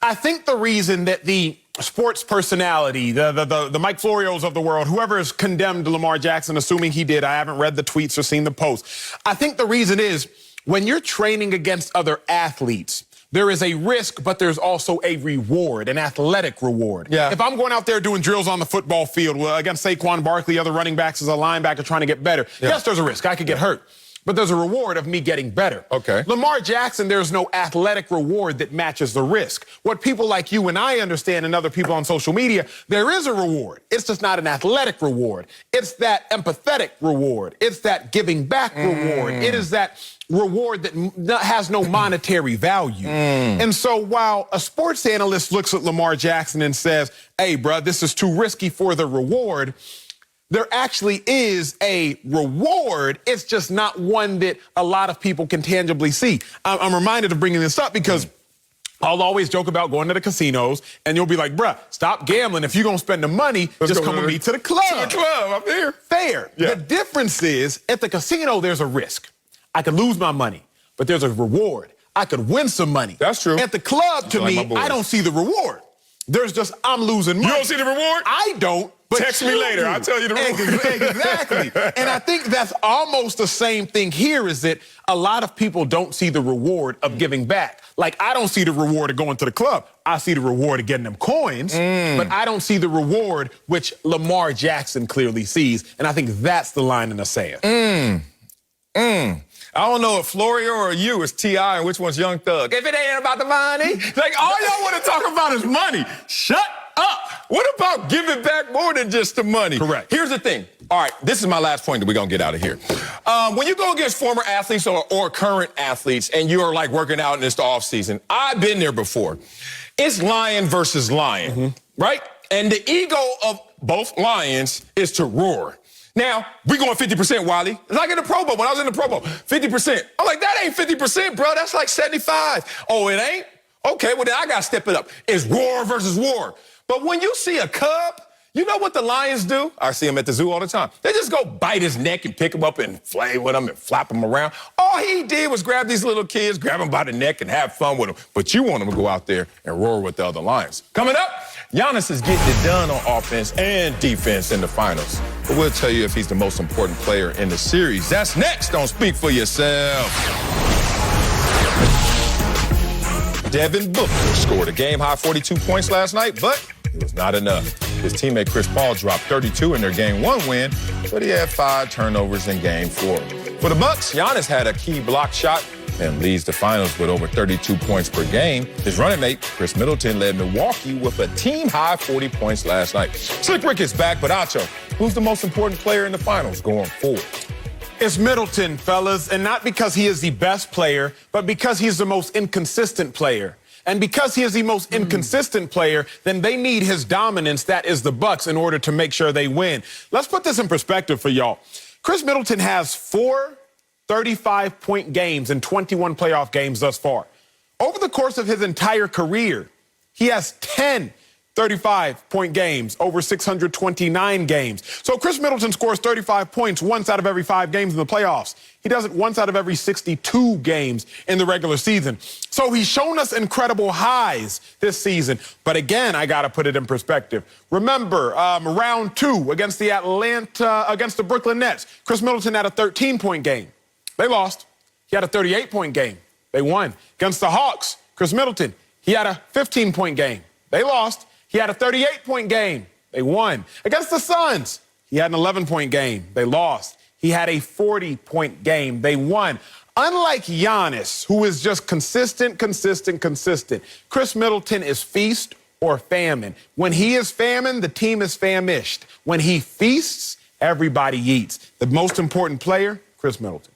I think the reason that the sports personality, the Mike Florios of the world, whoever has condemned Lamar Jackson, assuming he did, I haven't read the tweets or seen the posts. I think the reason is, when you're training against other athletes, there is a risk, but there's also a reward, an athletic reward. Yeah. If I'm going out there doing drills on the football field against Saquon Barkley, other running backs as a linebacker trying to get better, yes, there's a risk. I could get hurt. But there's a reward of me getting better. Okay. Lamar Jackson, there's no athletic reward that matches the risk. What people like you and I understand, and other people on social media, there is a reward. It's just not an athletic reward. It's that empathetic reward. It's that giving back reward. It is that reward that has no monetary value. And so while a sports analyst looks at Lamar Jackson and says, hey, bruh, this is too risky for the reward, there actually is a reward. It's just not one that a lot of people can tangibly see. I'm reminded of bringing this up because I'll always joke about going to the casinos, and you'll be like, bruh, stop gambling. If you're going to spend the money, just come with me to the club. To the club, I'm here. Fair. Yeah. The difference is, at the casino, there's a risk. I could lose my money, but there's a reward. I could win some money. That's true. At the club, to like me, I don't see the reward. There's just, I'm losing money. You don't see the reward? I don't. But text me later. I'll tell you the reward. Exactly. And I think that's almost the same thing here, is that a lot of people don't see the reward of giving back. Like, I don't see the reward of going to the club. I see the reward of getting them coins, but I don't see the reward which Lamar Jackson clearly sees. And I think that's the line in the sand. I don't know if Florio or you is T.I. and which one's Young Thug. If it ain't about the money, like, all y'all want to talk about is money. Shut up. What about giving back more than just the money? Correct. Here's the thing. All right, this is my last point that we're going to get out of here. When you go against former athletes or current athletes and you are, like, working out in this off season, I've been there before. It's lion versus lion, right? And the ego of both lions is to roar. Now, we going 50%, Wiley. It's like in the Pro Bowl. When I was in the Pro Bowl, 50%. I'm like, that ain't 50%, bro. That's like 75. Oh, it ain't? Okay, well, then I got to step it up. It's roar versus war. But when you see a cub You know what the lions do? I see them at the zoo all the time. They just go bite his neck and pick him up and play with him and flap him around. All he did was grab these little kids, grab them by the neck and have fun with them. But you want them to go out there and roar with the other lions. Coming up, Giannis is getting it done on offense and defense in the finals. But we'll tell you if he's the most important player in the series. That's next on Speak for Yourself. Devin Booker scored a game-high 42 points last night, but it was not enough. His teammate Chris Paul dropped 32 in their Game 1 win, but he had 5 turnovers in Game 4. For the Bucks, Giannis had a key block shot and leads the finals with over 32 points per game. His running mate, Chris Middleton, led Milwaukee with a team-high 40 points last night. Slick Rick is back, but Acho, who's the most important player in the finals going forward? It's Middleton, fellas, and not because he is the best player, but because he's the most inconsistent player. And because he is the most inconsistent player, then they need his dominance, that is the Bucks, in order to make sure they win. Let's put this in perspective for y'all. Chris Middleton has 4 35-point games in 21 playoff games thus far. Over the course of his entire career, he has 10 35-point games over 629 games. So Chris Middleton scores 35 points once out of every 5 games in the playoffs. He does it once out of every 62 games in the regular season. So he's shown us incredible highs this season. But again, I got to put it in perspective. Remember, round 2 against the Brooklyn Nets, Chris Middleton had a 13-point game. They lost. He had a 38-point game. They won. Against the Hawks, Chris Middleton, he had a 15-point game. They lost. He had a 38-point game. They won. Against the Suns, he had an 11-point game. They lost. He had a 40-point game. They won. Unlike Giannis, who is just consistent, Chris Middleton is feast or famine. When he is famine, the team is famished. When he feasts, everybody eats. The most important player, Chris Middleton.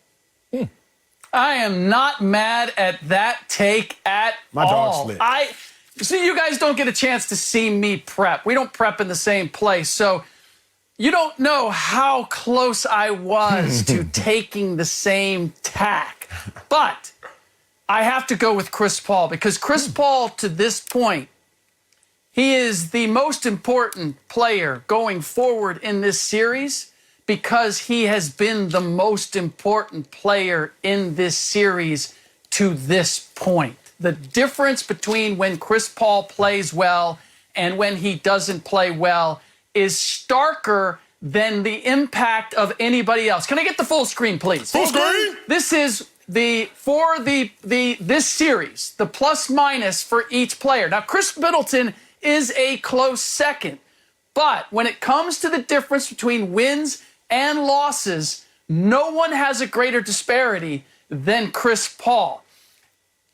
I am not mad at that take at all. My dog's lit. See, you guys don't get a chance to see me prep. We don't prep in the same place, so you don't know how close I was to taking the same tack. But I have to go with Chris Paul because Chris Paul, to this point, he is the most important player going forward in this series because he has been the most important player in this series to this point. The difference between when Chris Paul plays well and when he doesn't play well is starker than the impact of anybody else. Can I get the full screen, please? Full screen? This is this series, the plus minus for each player. Now, Chris Middleton is a close second, but when it comes to the difference between wins and losses, no one has a greater disparity than Chris Paul.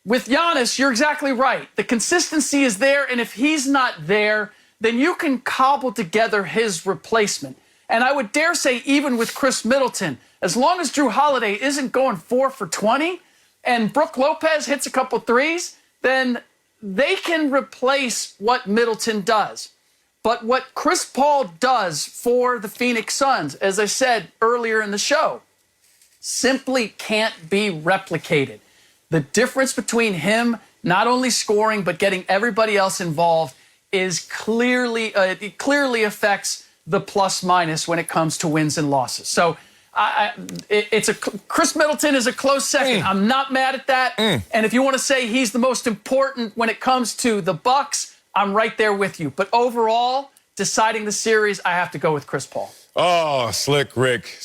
With Giannis, you're exactly right. The consistency is there, and if he's not there, then you can cobble together his replacement. And I would dare say, even with Chris Middleton, as long as Drew Holiday isn't going 4 for 20 and Brook Lopez hits a couple threes, then they can replace what Middleton does. But what Chris Paul does for the Phoenix Suns, as I said earlier in the show, simply can't be replicated. The difference between him not only scoring but getting everybody else involved is it clearly affects the plus minus when it comes to wins and losses. So Chris Middleton is a close second. I'm not mad at that. And if you want to say he's the most important when it comes to the Bucks, I'm right there with you. But overall, deciding the series, I have to go with Chris Paul. Oh, Slick Rick.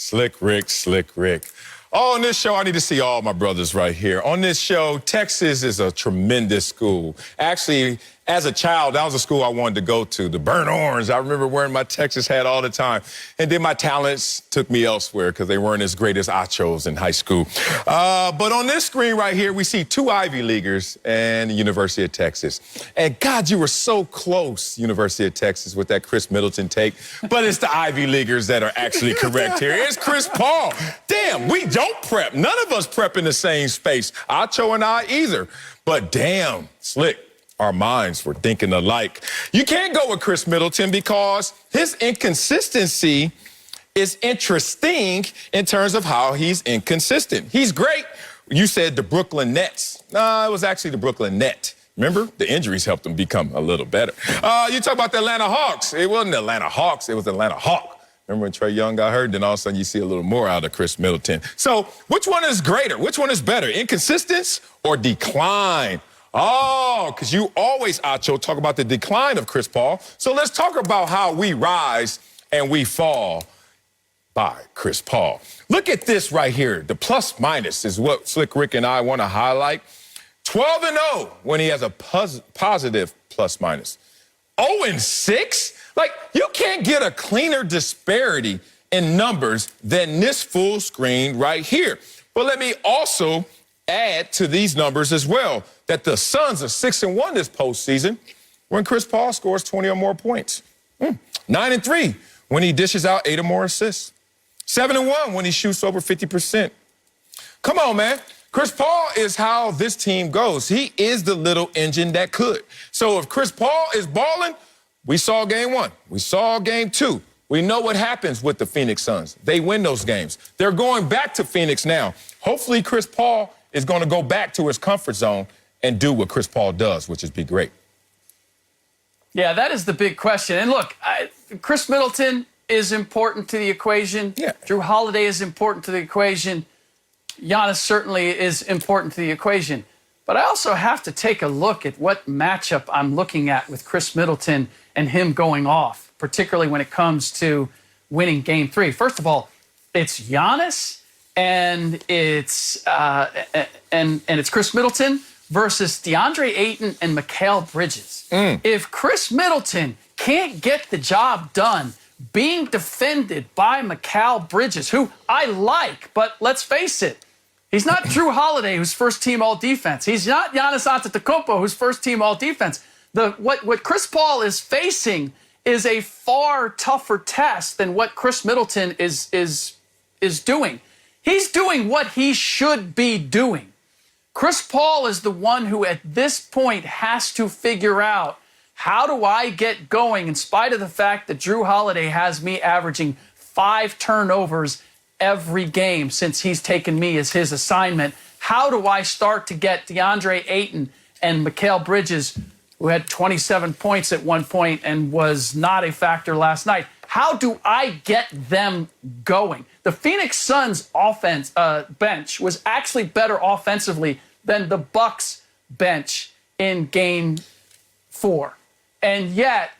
On this show, I need to see all my brothers right here. On this show, Texas is a tremendous school. Actually, as a child, that was a school I wanted to go to, the Burnt Orange. I remember wearing my Texas hat all the time. And then my talents took me elsewhere because they weren't as great as Achos in high school. But on this screen right here, we see 2 Ivy Leaguers and the University of Texas. And God, you were so close, University of Texas, with that Chris Middleton take. But it's the Ivy Leaguers that are actually correct here. It's Chris Paul. Damn, we don't prep. None of us prep in the same space. Acho and I either. But damn, Slick. Our minds were thinking alike. You can't go with Chris Middleton because his inconsistency is interesting in terms of how he's inconsistent. He's great. You said the Brooklyn Nets. No, it was actually the Brooklyn Net. Remember? The injuries helped him become a little better. You talk about the Atlanta Hawks. It wasn't the Atlanta Hawks. It was the Atlanta Hawk. Remember when Trae Young got hurt? Then all of a sudden you see a little more out of Chris Middleton. So which one is greater? Which one is better? Inconsistence or decline? Oh, because you always, Acho, talk about the decline of Chris Paul. So let's talk about how we rise and we fall by Chris Paul. Look at this right here. The plus minus is what Slick Rick and I want to highlight. 12-0 when he has a positive plus minus. 0-6? Like, you can't get a cleaner disparity in numbers than this full screen right here. But let me also add to these numbers as well that the Suns are 6-1 this postseason when Chris Paul scores 20 or more points. 9-3 when he dishes out 8 or more assists. 7-1 when he shoots over 50%. Come on, man. Chris Paul is how this team goes. He is the little engine that could. So if Chris Paul is balling, we saw game 1. We saw game 2. We know what happens with the Phoenix Suns. They win those games. They're going back to Phoenix now. Hopefully Chris Paul is going to go back to his comfort zone and do what Chris Paul does, which is be great. Yeah, that is the big question. And look, Chris Middleton is important to the equation. Yeah. Drew Holiday is important to the equation. Giannis certainly is important to the equation. But I also have to take a look at what matchup I'm looking at with Chris Middleton and him going off, particularly when it comes to winning Game 3. First of all, it's Giannis and it's Chris Middleton versus DeAndre Ayton and Mikal Bridges. If Chris Middleton can't get the job done being defended by Mikal Bridges, who I like, but let's face it, he's not Drew Holiday, who's first-team all-defense. He's not Giannis Antetokounmpo, who's first-team all-defense. What Chris Paul is facing is a far tougher test than what Chris Middleton is doing. He's doing what he should be doing. Chris Paul is the one who at this point has to figure out, how do I get going in spite of the fact that Drew Holiday has me averaging 5 turnovers every game since he's taken me as his assignment? How do I start to get DeAndre Ayton and Mikal Bridges, who had 27 points at one point and was not a factor last night? How do I get them going? The Phoenix Suns offense bench was actually better offensively than the Bucks bench in Game 4. And yet,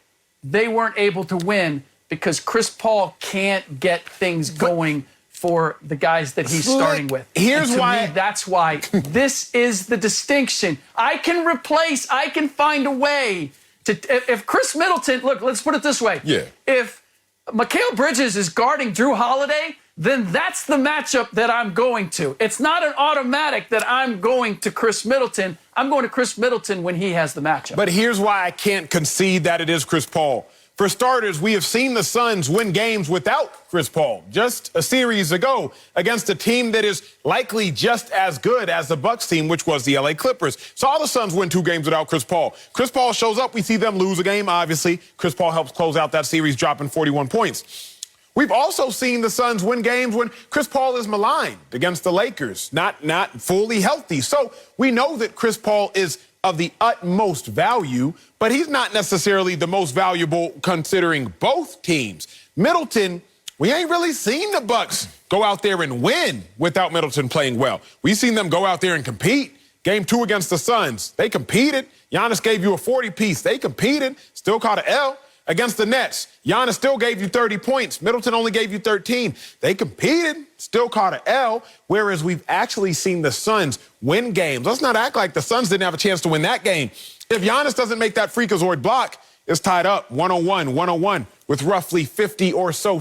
they weren't able to win because Chris Paul can't get things going for the guys that he's starting with. Here's why. That's why this is the distinction. I can find a way to, if Chris Middleton, look, let's put it this way. Yeah. If Mikal Bridges is guarding Drew Holiday, then that's the matchup that I'm going to. It's not an automatic that I'm going to Chris Middleton. I'm going to Chris Middleton when he has the matchup. But here's why I can't concede that it is Chris Paul. For starters, we have seen the Suns win games without Chris Paul just a series ago against a team that is likely just as good as the Bucks team, which was the LA Clippers. Saw the Suns win 2 games without Chris Paul. Chris Paul shows up. We see them lose a game, obviously. Chris Paul helps close out that series, dropping 41 points. We've also seen the Suns win games when Chris Paul is maligned against the Lakers, not fully healthy. So we know that Chris Paul is of the utmost value, but he's not necessarily the most valuable considering both teams. Middleton, we ain't really seen the Bucks go out there and win without Middleton playing well. We've seen them go out there and compete. Game 2 against the Suns, they competed. Giannis gave you a 40-piece. They competed, still caught an L. Against the Nets, Giannis still gave you 30 points. Middleton only gave you 13. They competed, still caught an L, whereas we've actually seen the Suns win games. Let's not act like the Suns didn't have a chance to win that game. If Giannis doesn't make that freakazoid block, it's tied up 101 with roughly 50 or so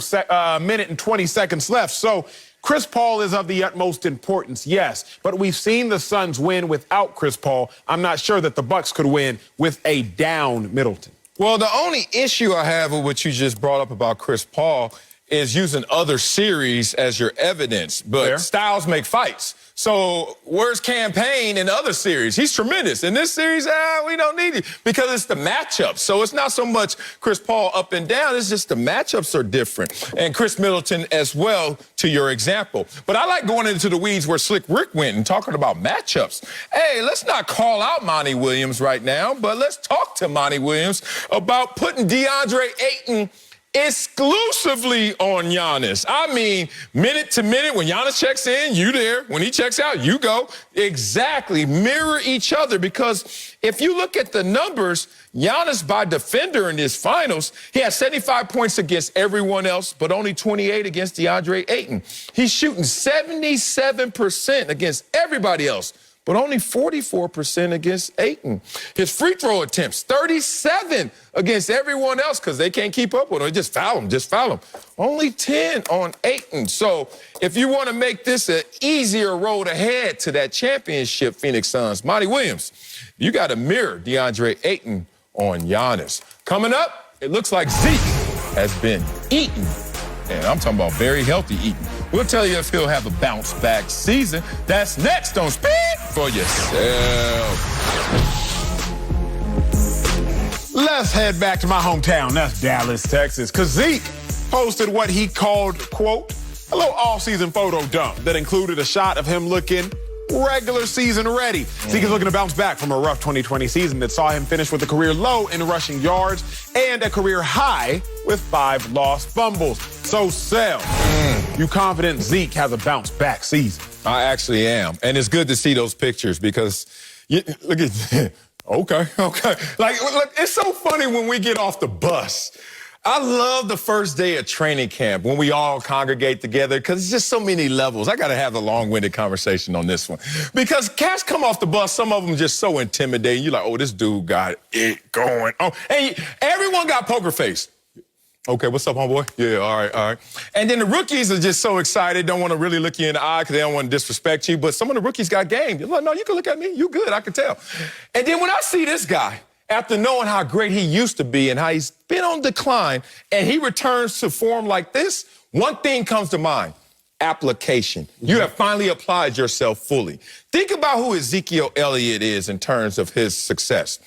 minute and 20 seconds left. So Chris Paul is of the utmost importance, yes, but we've seen the Suns win without Chris Paul. I'm not sure that the Bucks could win with a down Middleton. Well, the only issue I have with what you just brought up about Chris Paul is using other series as your evidence, but styles make fights. So where's campaign in the other series? He's tremendous. In this series, we don't need it because it's the matchups. So it's not so much Chris Paul up and down. It's just the matchups are different. And Chris Middleton as well, to your example. But I like going into the weeds where Slick Rick went and talking about matchups. Hey, let's not call out Monty Williams right now, but let's talk to Monty Williams about putting DeAndre Ayton exclusively on Giannis. I mean, minute to minute, when Giannis checks in, you there. When he checks out, you go. Exactly. Mirror each other, because if you look at the numbers, Giannis by defender in his finals, he had 75 points against everyone else, but only 28 against DeAndre Ayton. He's shooting 77% against everybody else, but only 44% against Ayton. His free throw attempts, 37 against everyone else because they can't keep up with him. Just foul him. Only 10 on Ayton. So if you want to make this an easier road ahead to that championship, Phoenix Suns, Monty Williams, you got to mirror DeAndre Ayton on Giannis. Coming up, it looks like Zeke has been eaten. And I'm talking about very healthy eating. We'll tell you if he'll have a bounce-back season. That's next on Speak for Yourself. Let's head back to my hometown. That's Dallas, Texas. Because Zeke posted what he called, quote, a little all-season photo dump that included a shot of him looking regular season ready. Zeke is looking to bounce back from a rough 2020 season that saw him finish with a career low in rushing yards and a career high with 5 lost fumbles. So, Sel, you confident Zeke has a bounce back season? I actually am. And it's good to see those pictures because, look at Okay. Like, look, it's so funny when we get off the bus. I love the first day of training camp when we all congregate together because it's just so many levels. I got to have a long-winded conversation on this one because cats come off the bus, some of them just so intimidating. You're like, oh, this dude got it going on. And everyone got poker face. Okay, what's up, homeboy? Yeah, all right. And then the rookies are just so excited, don't want to really look you in the eye because they don't want to disrespect you. But some of the rookies got game. You're like, no, you can look at me. You good, I can tell. And then when I see this guy, after knowing how great he used to be and how he's been on decline, and he returns to form like this, one thing comes to mind: application. You have finally applied yourself fully. Think about who Ezekiel Elliott is in terms of his success.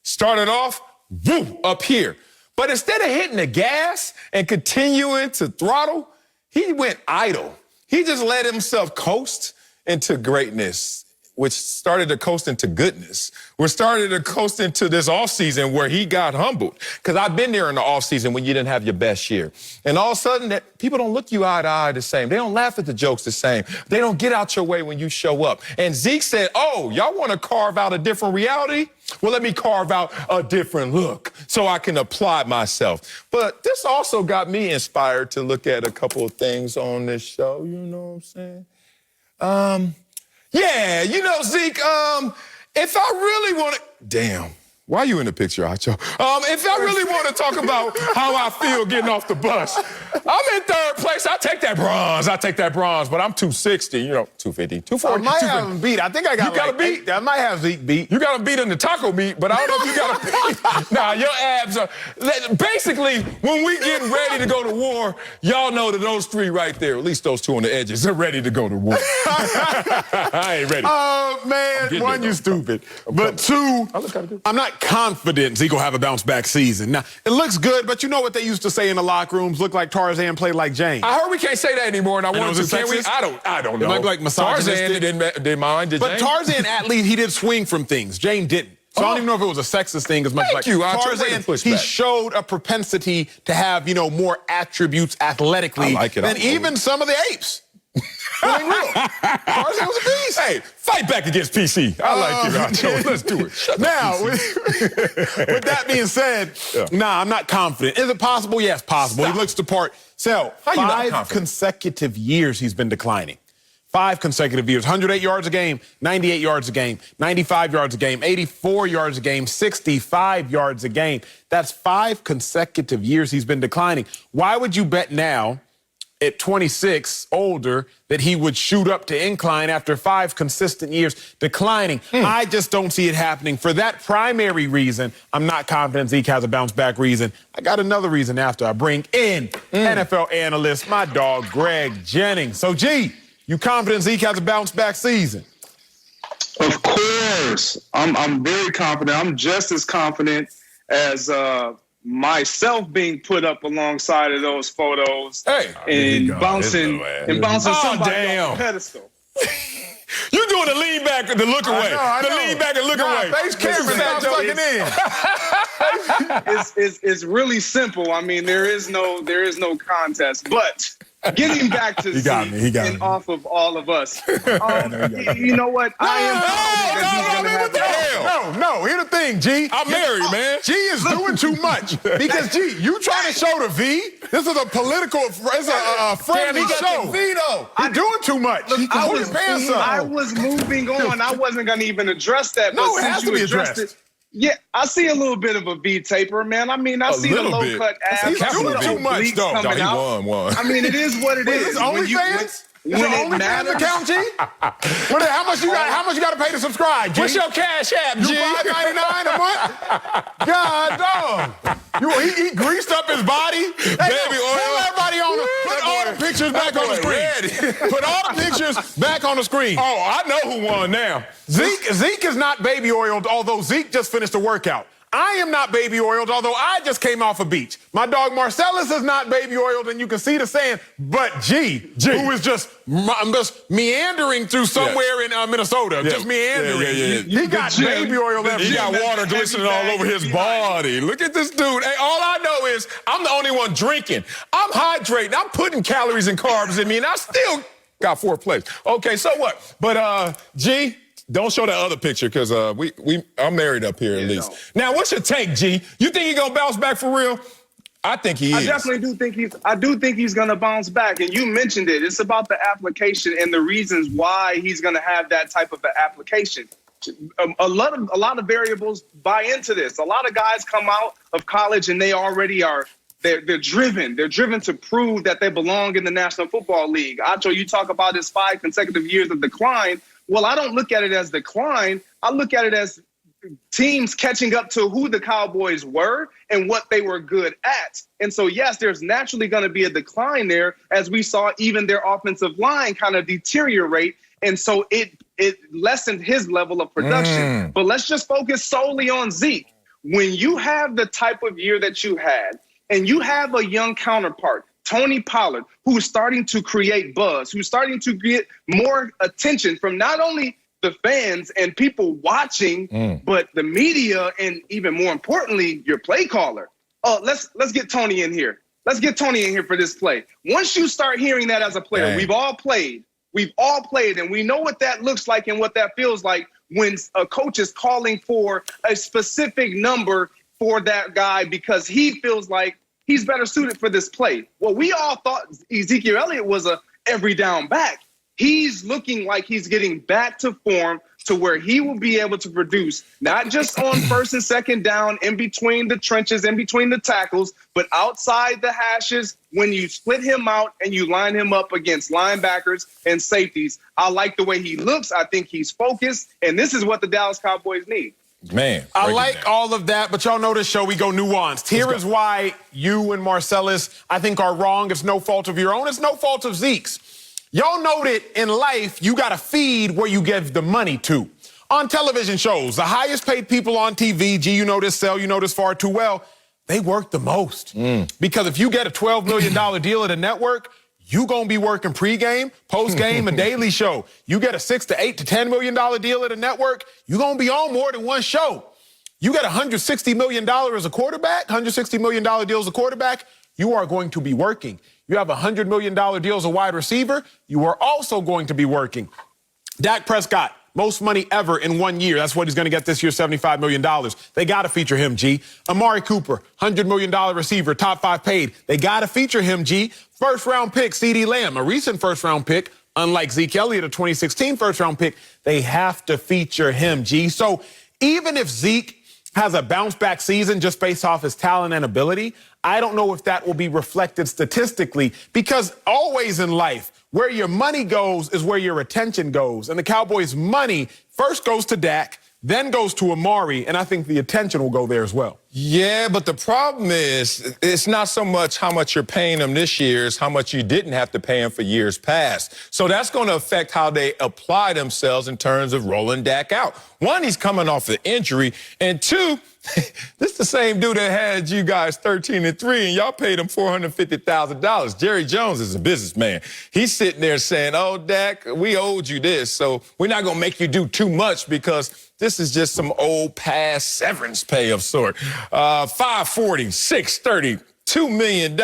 Started off, woo, up here. But instead of hitting the gas and continuing to throttle, he went idle. He just let himself coast into greatness, which started to coast into goodness. We started to coast into this offseason where he got humbled. Because I've been there in the offseason when you didn't have your best year. And all of a sudden, people don't look you eye to eye the same. They don't laugh at the jokes the same. They don't get out your way when you show up. And Zeke said, oh, y'all want to carve out a different reality? Well, let me carve out a different look so I can apply myself. But this also got me inspired to look at a couple of things on this show. You know what I'm saying? Yeah, you know, Zeke, if I really want to... Damn. Why are you in the picture, Acho? If I really want to talk about how I feel getting off the bus, I'm in third place. I take that bronze, but I'm 260, 250, 240. I might have him beat. I think I got You got him beat? I might have Zeke beat. You got him beat in the taco meat, but I don't know if you got him beat. Nah, your abs are... Basically, when we get ready to go to war, y'all know that those 3 right there, at least those 2 on the edges, are ready to go to war. I ain't ready. Oh, man. 1, you stupid. But 2, I'm not confident Zeke will have a bounce-back season. Now, it looks good, but you know what they used to say in the locker rooms? Look like Tarzan, play like Jane. I heard we can't say that anymore, and I wanted to. Can we? I don't know. It might be like misogynistic. Tarzan didn't mind, did But Jane? Tarzan, at least, he did swing from things. Jane didn't. So I don't even know if it was a sexist thing as much as Tarzan, he showed a propensity to have, more attributes athletically than even some of the apes. Tarzan was a beast. Hey, fight back against PC. I like you, Acho. Let's do it. Now, with that being said, nah, I'm not confident. Is it possible? Yes, possible. He looks the part. So, 5 consecutive years he's been declining. 5 consecutive years. 108 yards a game, 98 yards a game, 95 yards a game, 84 yards a game, 65 yards a game. That's 5 consecutive years he's been declining. Why would you bet now at 26, older, that he would shoot up to incline after 5 consistent years declining. I just don't see it happening. For that primary reason, I'm not confident Zeke has a bounce-back reason. I got another reason after I bring in NFL analyst, my dog, Greg Jennings. So, G, you confident Zeke has a bounce-back season? Of course. I'm very confident. I'm just as confident as myself being put up alongside of those photos and bouncing somebody off the pedestal. You're doing the lean back and the look away. The lean back and look away. Face camera not sucking in. It's really simple. I mean, there is no contest. But getting back to Zeke and off of all of us, you know what? I am confident that he's going to have No, here's the thing, G. I'm married, man. G is doing too much. Because, G, you trying to show the V? This is a political, it's a friendly show. You're doing too much. Look, I was moving on. I wasn't going to even address that. No, it has to be addressed. Yeah, I see a little bit of a V taper, man. I mean, I see the low-cut abs. He's doing too much, though. No, he won. I mean, it is what it is. Is this OnlyFans? When it matters. Account, G? How much you got to pay to subscribe, G? What's your cash app, G? $5.99 a month? God, dog. He greased up his body. Baby oil. Put all the pictures back on the screen. Put all the pictures back on the screen. Oh, I know who won now. Zeke is not baby oiled, although Zeke just finished a workout. I am not baby oiled, although I just came off a beach. My dog Marcellus is not baby oiled, and you can see the sand. But G. Who is just meandering through somewhere in Minnesota, just meandering. He got baby oil everywhere. He got water glistening all over his body. Look at this dude. Hey, all I know is I'm the only one drinking. I'm hydrating. I'm putting calories and carbs in me, and I still got 4th place. Okay, so what? But G. Don't show that other picture because I'm married up here at least. Now, what's your take, G? You think he's gonna bounce back for real? I think he is. I definitely do think he's gonna bounce back. And you mentioned it. It's about the application and the reasons why he's gonna have that type of an application. A lot of variables buy into this. A lot of guys come out of college and they already are. They're driven. They're driven to prove that they belong in the National Football League. Acho, you talk about his 5 consecutive years of decline. Well, I don't look at it as decline. I look at it as teams catching up to who the Cowboys were and what they were good at. And so, yes, there's naturally going to be a decline there as we saw even their offensive line kind of deteriorate. And so it lessened his level of production. But let's just focus solely on Zeke. When you have the type of year that you had and you have a young counterpart, Tony Pollard, who's starting to create buzz, who's starting to get more attention from not only the fans and people watching, but the media and even more importantly, your play caller. Oh, let's get Tony in here. Let's get Tony in here for this play. Once you start hearing that as a player, we've all played, and we know what that looks like and what that feels like when a coach is calling for a specific number for that guy because he feels like he's better suited for this play. Well, we all thought Ezekiel Elliott was a every down back. He's looking like he's getting back to form to where he will be able to produce, not just on 1st and 2nd down, in between the trenches, in between the tackles, but outside the hashes when you split him out and you line him up against linebackers and safeties. I like the way he looks. I think he's focused, and this is what the Dallas Cowboys need. Man, I like all of that, but y'all know this show, we go nuanced. Here is why you and Marcellus, I think, are wrong. It's no fault of your own. It's no fault of Zeke's. Y'all know that in life, you got to feed where you give the money to. On television shows, the highest paid people on TV, G, you know this, Sel, you know this far too well, they work the most. Because if you get a $12 million deal at a network, you gonna be working pregame, postgame, a daily show. You get a $6 to $8 to $10 million deal at a network, you gonna be on more than one show. You get $160 million as a quarterback, $160 million deal as a quarterback, you are going to be working. You have $100 million deal as a wide receiver, you are also going to be working. Dak Prescott, most money ever in 1 year. That's what he's going to get this year, $75 million. They got to feature him, G. Amari Cooper, $100 million receiver, top 5 paid. They got to feature him, G. First-round pick, CeeDee Lamb, a recent first-round pick, unlike Zeke Elliott, a 2016 first-round pick. They have to feature him, G. So even if Zeke has a bounce-back season just based off his talent and ability, I don't know if that will be reflected statistically, because always in life, where your money goes is where your attention goes. And the Cowboys' money first goes to Dak, then goes to Amari, and I think the attention will go there as well. Yeah, but the problem is it's not so much how much you're paying them this year as how much you didn't have to pay them for years past. So that's going to affect how they apply themselves in terms of rolling Dak out. One, he's coming off an injury, and two, this is the same dude that had you guys 13-3, and y'all paid him $450,000. Jerry Jones is a businessman. He's sitting there saying, oh, Dak, we owed you this, so we're not going to make you do too much because this is just some old past severance pay of sort. $540, $630, $2 million.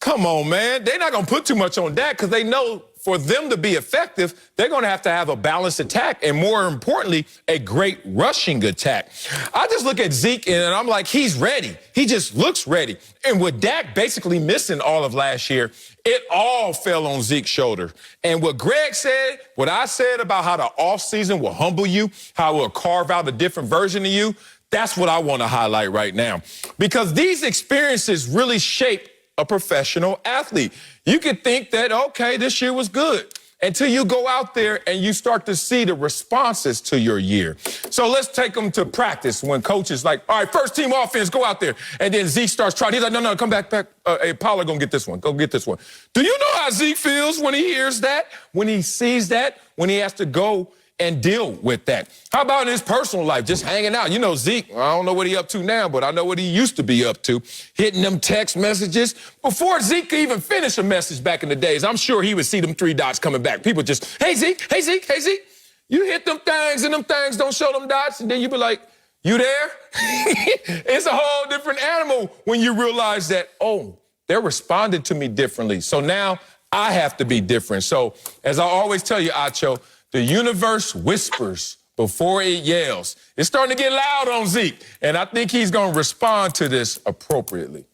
Come on, man. They're not going to put too much on Dak because they know for them to be effective, they're going to have a balanced attack and, more importantly, a great rushing attack. I just look at Zeke and I'm like, he's ready. He just looks ready. And with Dak basically missing all of last year, it all fell on Zeke's shoulder. And what Greg said, what I said about how the offseason will humble you, how it will carve out a different version of you, that's what I want to highlight right now. Because these experiences really shape a professional athlete. You could think that, okay, this year was good, until you go out there and you start to see the responses to your year. So let's take them to practice when coach is like, all right, first team offense, go out there. And then Zeke starts trying. He's like, no, come back. Hey, Pollard gonna get this one. Go get this one. Do you know how Zeke feels when he hears that, when he sees that, when he has to go and deal with that? How about in his personal life, just hanging out? You know, Zeke, I don't know what he up to now, but I know what he used to be up to, hitting them text messages. Before Zeke could even finish a message back in the days, I'm sure he would see them 3 dots coming back. People just, hey, Zeke, hey, Zeke, hey, Zeke. You hit them things and them things don't show them dots, and then you be like, you there? It's a whole different animal when you realize that, oh, they're responding to me differently. So now I have to be different. So as I always tell you, Acho, the universe whispers before it yells. It's starting to get loud on Zeke, and I think he's going to respond to this appropriately.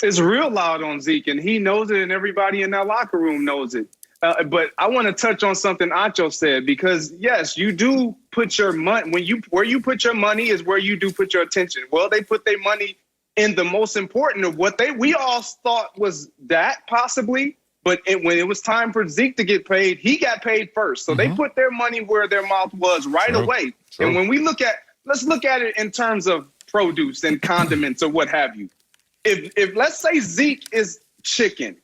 It's real loud on Zeke, and he knows it, and everybody in that locker room knows it. But I want to touch on something Acho said, because, yes, you do put your money, where you put your money is where you do put your attention. Well, they put their money in the most important of what we all thought was Dak, possibly. But when it was time for Zeke to get paid, he got paid first. So they put their money where their mouth was right away. True. And when we let's look at it in terms of produce and condiments or what have you. If let's say Zeke is chicken,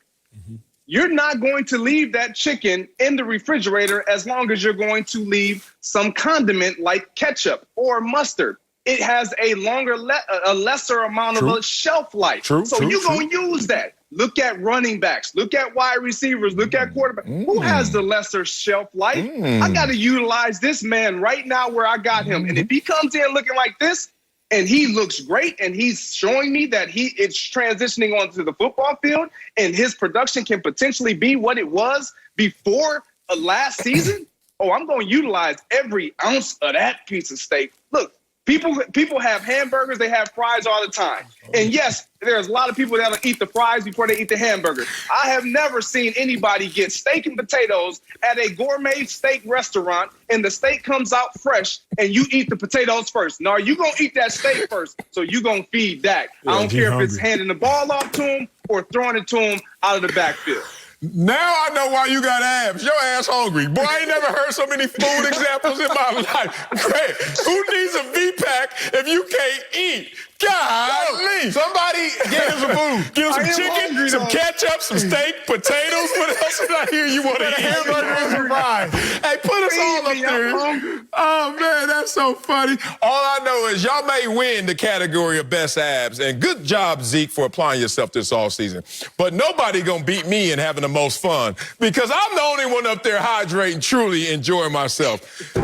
you're not going to leave that chicken in the refrigerator as long as you're going to leave some condiment like ketchup or mustard. It has a lesser amount of a shelf life. You're going to use that. Look at running backs. Look at wide receivers. Look at quarterbacks. Who has the lesser shelf life? I got to utilize this man right now where I got him. And if he comes in looking like this and he looks great and he's showing me that it's transitioning onto the football field and his production can potentially be what it was before last season, I'm going to utilize every ounce of that piece of steak. Look, People have hamburgers, they have fries all the time. And yes, there's a lot of people that'll eat the fries before they eat the hamburger. I have never seen anybody get steak and potatoes at a gourmet steak restaurant and the steak comes out fresh and you eat the potatoes first. No, you're going to eat that steak first, so you're going to feed Dak. I don't care if it's handing the ball off to him or throwing it to him out of the backfield. Now I know why you got abs. Your ass hungry. Boy, I ain't never heard so many food examples in my life. Greg, who needs a V-pack if you can't eat? Golly. Somebody get him some food. Give him some chicken, some ketchup, some steak, potatoes. What else did I hear you want to eat? Hamburger and some fries. Hey, put us all up there. Oh, man, that's so funny. All I know is y'all may win the category of best abs. And good job, Zeke, for applying yourself this offseason. But nobody going to beat me in having the most fun because I'm the only one up there hydrating, truly enjoying myself.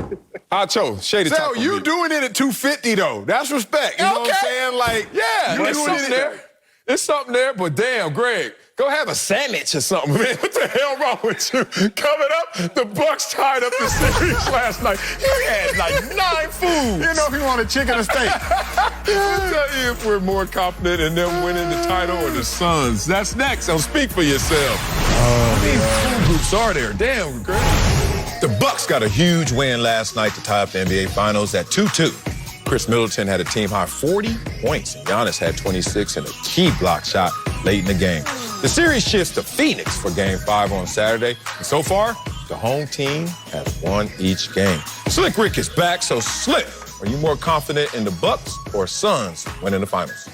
Acho, shady talk. So you doing it at 250 though? That's respect. You know what I'm saying? Like, yeah, there's something there. There's something there, but damn, Greg, go have a sandwich or something, man. What the hell wrong with you? Coming up, the Bucks tied up the series last night. You had like 9 foods. You know if you want a chicken or steak. I'll tell you if we're more confident in them winning the title or the Suns. That's next. So speak for yourself. How many food groups are there? Damn, Greg. The Bucks got a huge win last night to tie up the NBA Finals at 2-2. Chris Middleton had a team-high 40 points. Giannis had 26 and a key block shot late in the game. The series shifts to Phoenix for Game 5 on Saturday. And so far, the home team has won each game. Slick Rick is back, so Slick, are you more confident in the Bucks or Suns winning the finals?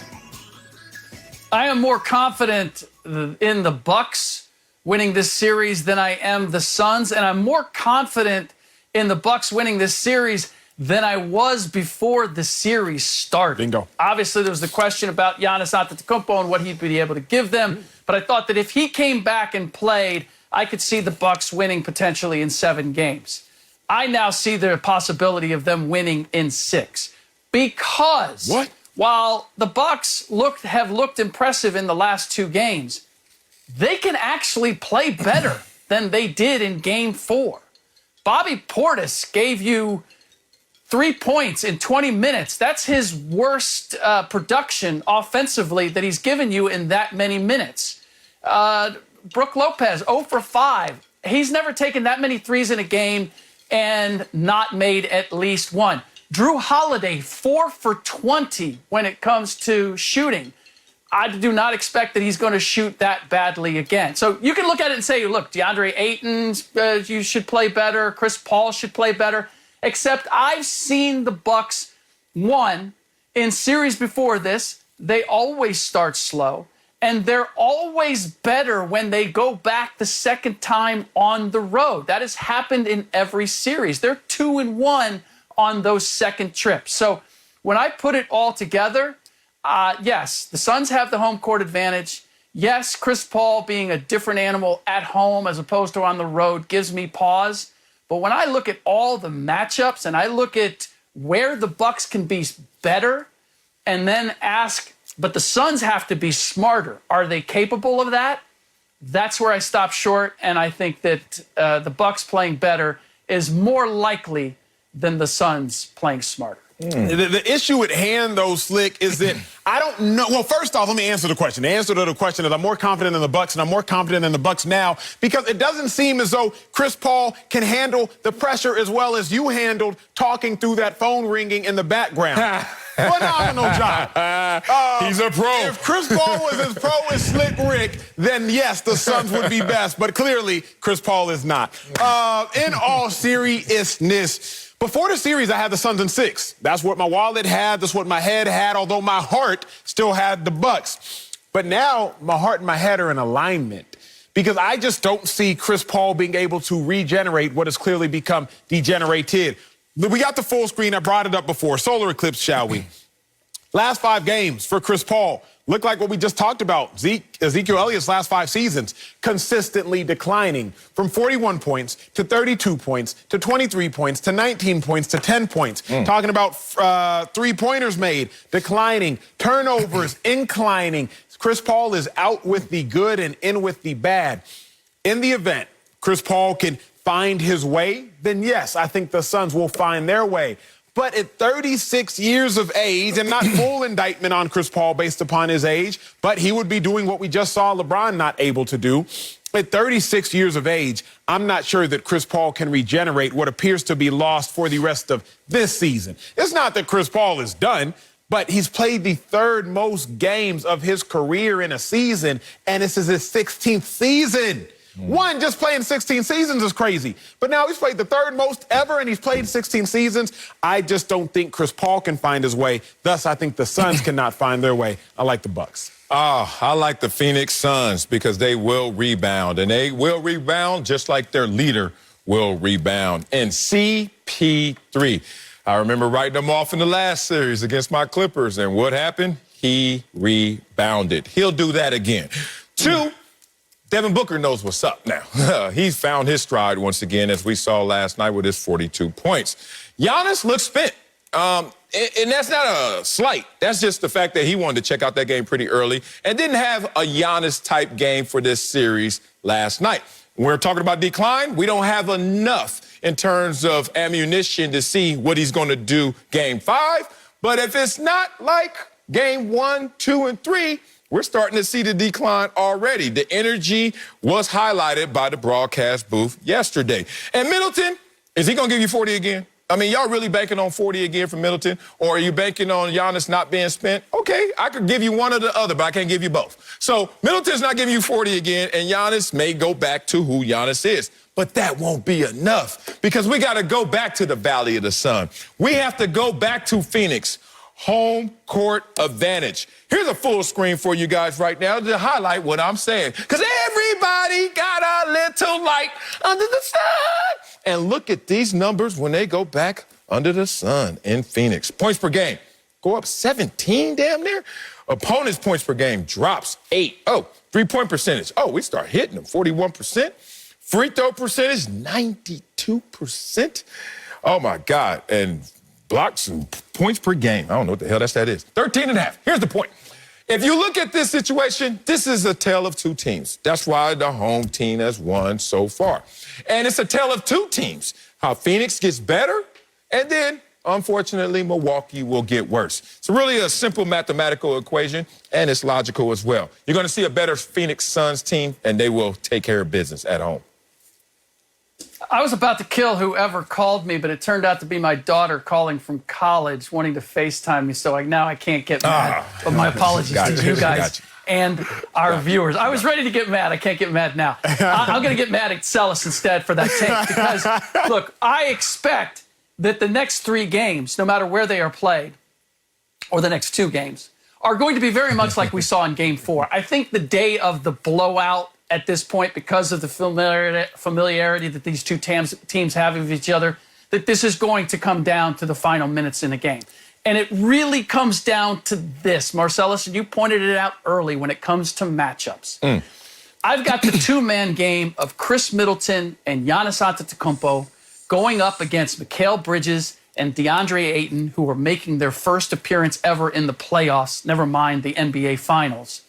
I am more confident in the Bucks winning this series than I am the Suns, and I'm more confident in the Bucks winning this series than I was before the series started. Bingo. Obviously, there was the question about Giannis Antetokounmpo and what he'd be able to give them, but I thought that if he came back and played, I could see the Bucks winning potentially in 7 games. I now see the possibility of them winning in 6 because while the Bucks have looked impressive in the last 2 games, they can actually play better than they did in Game 4. Bobby Portis gave you 3 points in 20 minutes. That's his worst production offensively that he's given you in that many minutes. Brook Lopez, 0 for 5. He's never taken that many threes in a game and not made at least one. Drew Holiday, 4 for 20 when it comes to shooting. I do not expect that he's going to shoot that badly again. So you can look at it and say, look, DeAndre Ayton, you should play better. Chris Paul should play better. Except I've seen the Bucks, one, in series before this, they always start slow. And they're always better when they go back the second time on the road. That has happened in every series. They're 2-1 on those second trips. So when I put it all together, yes, the Suns have the home court advantage. Yes, Chris Paul being a different animal at home as opposed to on the road gives me pause. But when I look at all the matchups and I look at where the Bucks can be better and then ask, but the Suns have to be smarter. Are they capable of that? That's where I stop short, and I think that the Bucks playing better is more likely than the Suns playing smarter. The issue at hand, though, Slick, is that I don't know. Well, first off, let me answer the question. The answer to the question is I'm more confident in the Bucks, and I'm more confident in the Bucks now because it doesn't seem as though Chris Paul can handle the pressure as well as you handled talking through that phone ringing in the background. Phenomenal job. He's a pro. If Chris Paul was as pro as Slick Rick, then yes, the Suns would be best. But clearly, Chris Paul is not. In all seriousness, before the series, I had the Suns in 6. That's what my wallet had. That's what my head had, although my heart still had the Bucks. But now my heart and my head are in alignment because I just don't see Chris Paul being able to regenerate what has clearly become degenerated. We got the full screen. I brought it up before. Solar eclipse, shall we? Last 5 games for Chris Paul look like what we just talked about. Ezekiel Elliott's last 5 seasons, consistently declining from 41 points to 32 points to 23 points to 19 points to 10 points. Talking about 3-pointers made, declining, turnovers, inclining. Chris Paul is out with the good and in with the bad. In the event Chris Paul can find his way, then yes, I think the Suns will find their way. But at 36 years of age, and not full indictment on Chris Paul based upon his age, but he would be doing what we just saw LeBron not able to do. At 36 years of age, I'm not sure that Chris Paul can regenerate what appears to be lost for the rest of this season. It's not that Chris Paul is done, but he's played the 3rd most games of his career in a season, and this is his 16th season. One, just playing 16 seasons is crazy. But now he's played the 3rd most ever, and he's played 16 seasons. I just don't think Chris Paul can find his way. Thus, I think the Suns cannot find their way. I like the Bucks. I like the Phoenix Suns because they will rebound, and they will rebound just like their leader will rebound. And CP3, I remember writing them off in the last series against my Clippers, and what happened? He rebounded. He'll do that again. 2, Devin Booker knows what's up now. He's found his stride once again, as we saw last night with his 42 points. Giannis looks spent. And that's not a slight. That's just the fact that he wanted to check out that game pretty early and didn't have a Giannis-type game for this series last night. When we're talking about decline, we don't have enough in terms of ammunition to see what he's going to do Game 5. But if it's not like Game 1, 2, and 3, we're starting to see the decline already. The energy was highlighted by the broadcast booth yesterday. And Middleton, is he going to give you 40 again? I mean, y'all really banking on 40 again from Middleton? Or are you banking on Giannis not being spent? Okay, I could give you one or the other, but I can't give you both. So Middleton's not giving you 40 again, and Giannis may go back to who Giannis is. But that won't be enough because we got to go back to the Valley of the Sun. We have to go back to Phoenix. Home court advantage. Here's a full screen for you guys right now to highlight what I'm saying. Because everybody got a little light under the sun. And look at these numbers when they go back under the sun in Phoenix. Points per game go up 17 damn near. Opponents' points per game drops 8. Oh, three-point percentage. Oh, we start hitting them, 41%. Free throw percentage, 92%. Oh, my God. And blocks and points per game. I don't know what the hell that is. 13.5. Here's the point. If you look at this situation, this is a tale of two teams. That's why the home team has won so far. And it's a tale of two teams. How Phoenix gets better, and then, unfortunately, Milwaukee will get worse. It's really a simple mathematical equation, and it's logical as well. You're going to see a better Phoenix Suns team, and they will take care of business at home. I was about to kill whoever called me, but it turned out to be my daughter calling from college wanting to FaceTime me, so now I can't get mad. But my apologies to you guys and our viewers. I was ready to get mad. I can't get mad now. I'm going to get mad at Celis instead for that take because, look, I expect that the next 3 games, no matter where they are played, or the next 2 games, are going to be very much like we saw in Game 4. I think the day of the blowout at this point, because of the familiarity that these two teams have of each other, that this is going to come down to the final minutes in a game. And it really comes down to this, Marcellus, and you pointed it out early when it comes to matchups. I've got the 2-man game of Chris Middleton and Giannis Antetokounmpo going up against Mikal Bridges and DeAndre Ayton, who are making their first appearance ever in the playoffs, never mind the NBA Finals,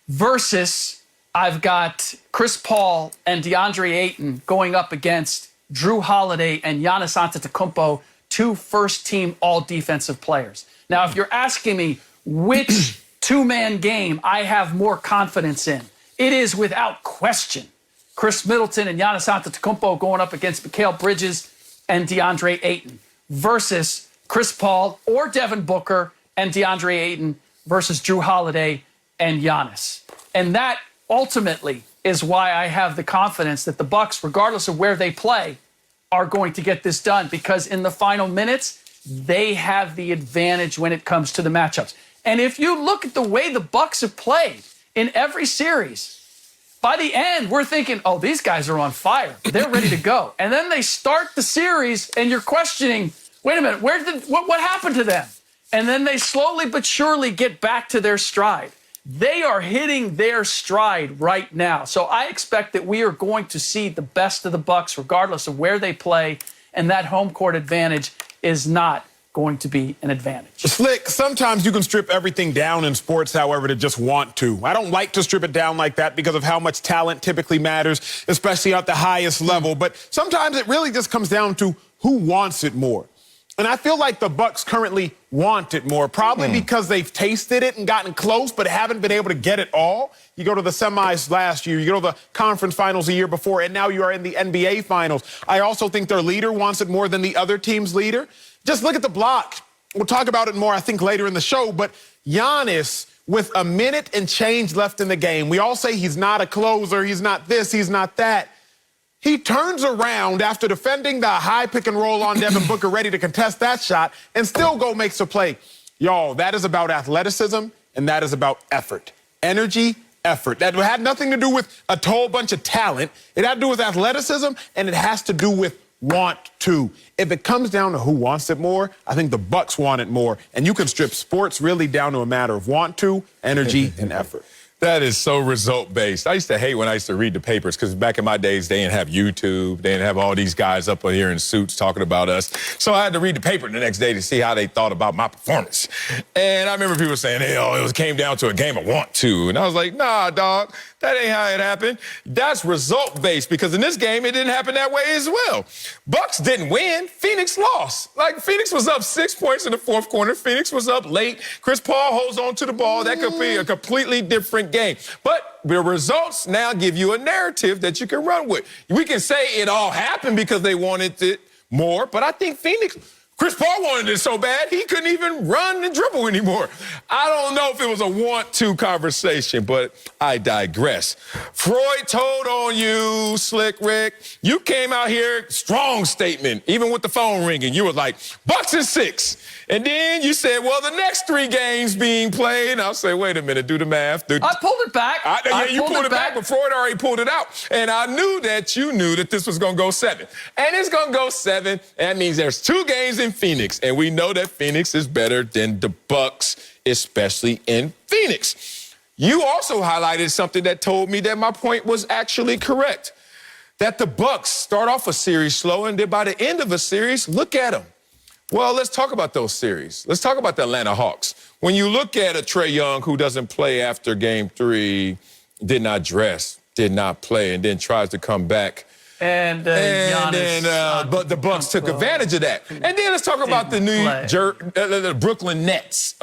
versus I've got Chris Paul and DeAndre Ayton going up against Drew Holiday and Giannis Antetokounmpo, 2 first-team all-defensive players. Now, if you're asking me which 2-man game I have more confidence in, it is without question Chris Middleton and Giannis Antetokounmpo going up against Mikal Bridges and DeAndre Ayton versus Chris Paul or Devin Booker and DeAndre Ayton versus Drew Holiday and Giannis. And that ultimately is why I have the confidence that the Bucks, regardless of where they play, are going to get this done because in the final minutes, they have the advantage when it comes to the matchups. And if you look at the way the Bucks have played in every series, by the end, we're thinking, oh, these guys are on fire. They're ready to go. And then they start the series and you're questioning, wait a minute, what happened to them? And then they slowly but surely get back to their stride. They are hitting their stride right now. So I expect that we are going to see the best of the Bucks regardless of where they play, and that home court advantage is not going to be an advantage. Slick, sometimes you can strip everything down in sports, however, to just want to. I don't like to strip it down like that because of how much talent typically matters, especially at the highest level. But sometimes it really just comes down to who wants it more. And I feel like the Bucks currently want it more, probably because they've tasted it and gotten close, but haven't been able to get it all. You go to the semis last year, you go to the conference finals a year before, and now you are in the NBA finals. I also think their leader wants it more than the other team's leader. Just look at the block. We'll talk about it more, I think, later in the show, but Giannis, with a minute and change left in the game, we all say he's not a closer, he's not this, he's not that. He turns around after defending the high pick and roll on Devin Booker, ready to contest that shot, and still go makes a play. Y'all, that is about athleticism, and that is about effort. Energy, effort. That had nothing to do with a whole bunch of talent. It had to do with athleticism, and it has to do with want to. If it comes down to who wants it more, I think the Bucks want it more. And you can strip sports really down to a matter of want to, energy, and effort. That is so result-based. I used to hate when I used to read the papers because back in my days, they didn't have YouTube. They didn't have all these guys up here in suits talking about us. So I had to read the paper the next day to see how they thought about my performance. And I remember people saying, hey, it came down to a game of want to. And I was like, nah, dog, that ain't how it happened. That's result-based because in this game, it didn't happen that way as well. Bucks didn't win. Phoenix lost. Like, Phoenix was up 6 points in the fourth quarter. Phoenix was up late. Chris Paul holds on to the ball. That could be a completely different game. But the results now give you a narrative that you can run with. We can say it all happened because they wanted it, more, but I think Phoenix, Chris Paul wanted it so bad, he couldn't even run and dribble anymore. I don't know if it was a want-to conversation, but I digress. Freud told on you, Slick Rick. You came out here, strong statement, even with the phone ringing. You were like, Bucks in 6. And then you said, well, the next 3 games being played. I'll say, wait a minute, do the math. I pulled it back. You pulled it back, but Freud already pulled it out. And I knew that you knew that this was going to go 7. And it's going to go 7. That means there's 2 games in Phoenix. And we know that Phoenix is better than the Bucks, especially in Phoenix. You also highlighted something that told me that my point was actually correct. That the Bucks start off a series slow, and then by the end of a series, look at them. Well, let's talk about those series. Let's talk about the Atlanta Hawks. When you look at a Trae Young who doesn't play after game 3, did not dress, did not play, and then tries to come back. And Giannis, but the Bucks took advantage of that. And then let's talk about the Brooklyn Nets.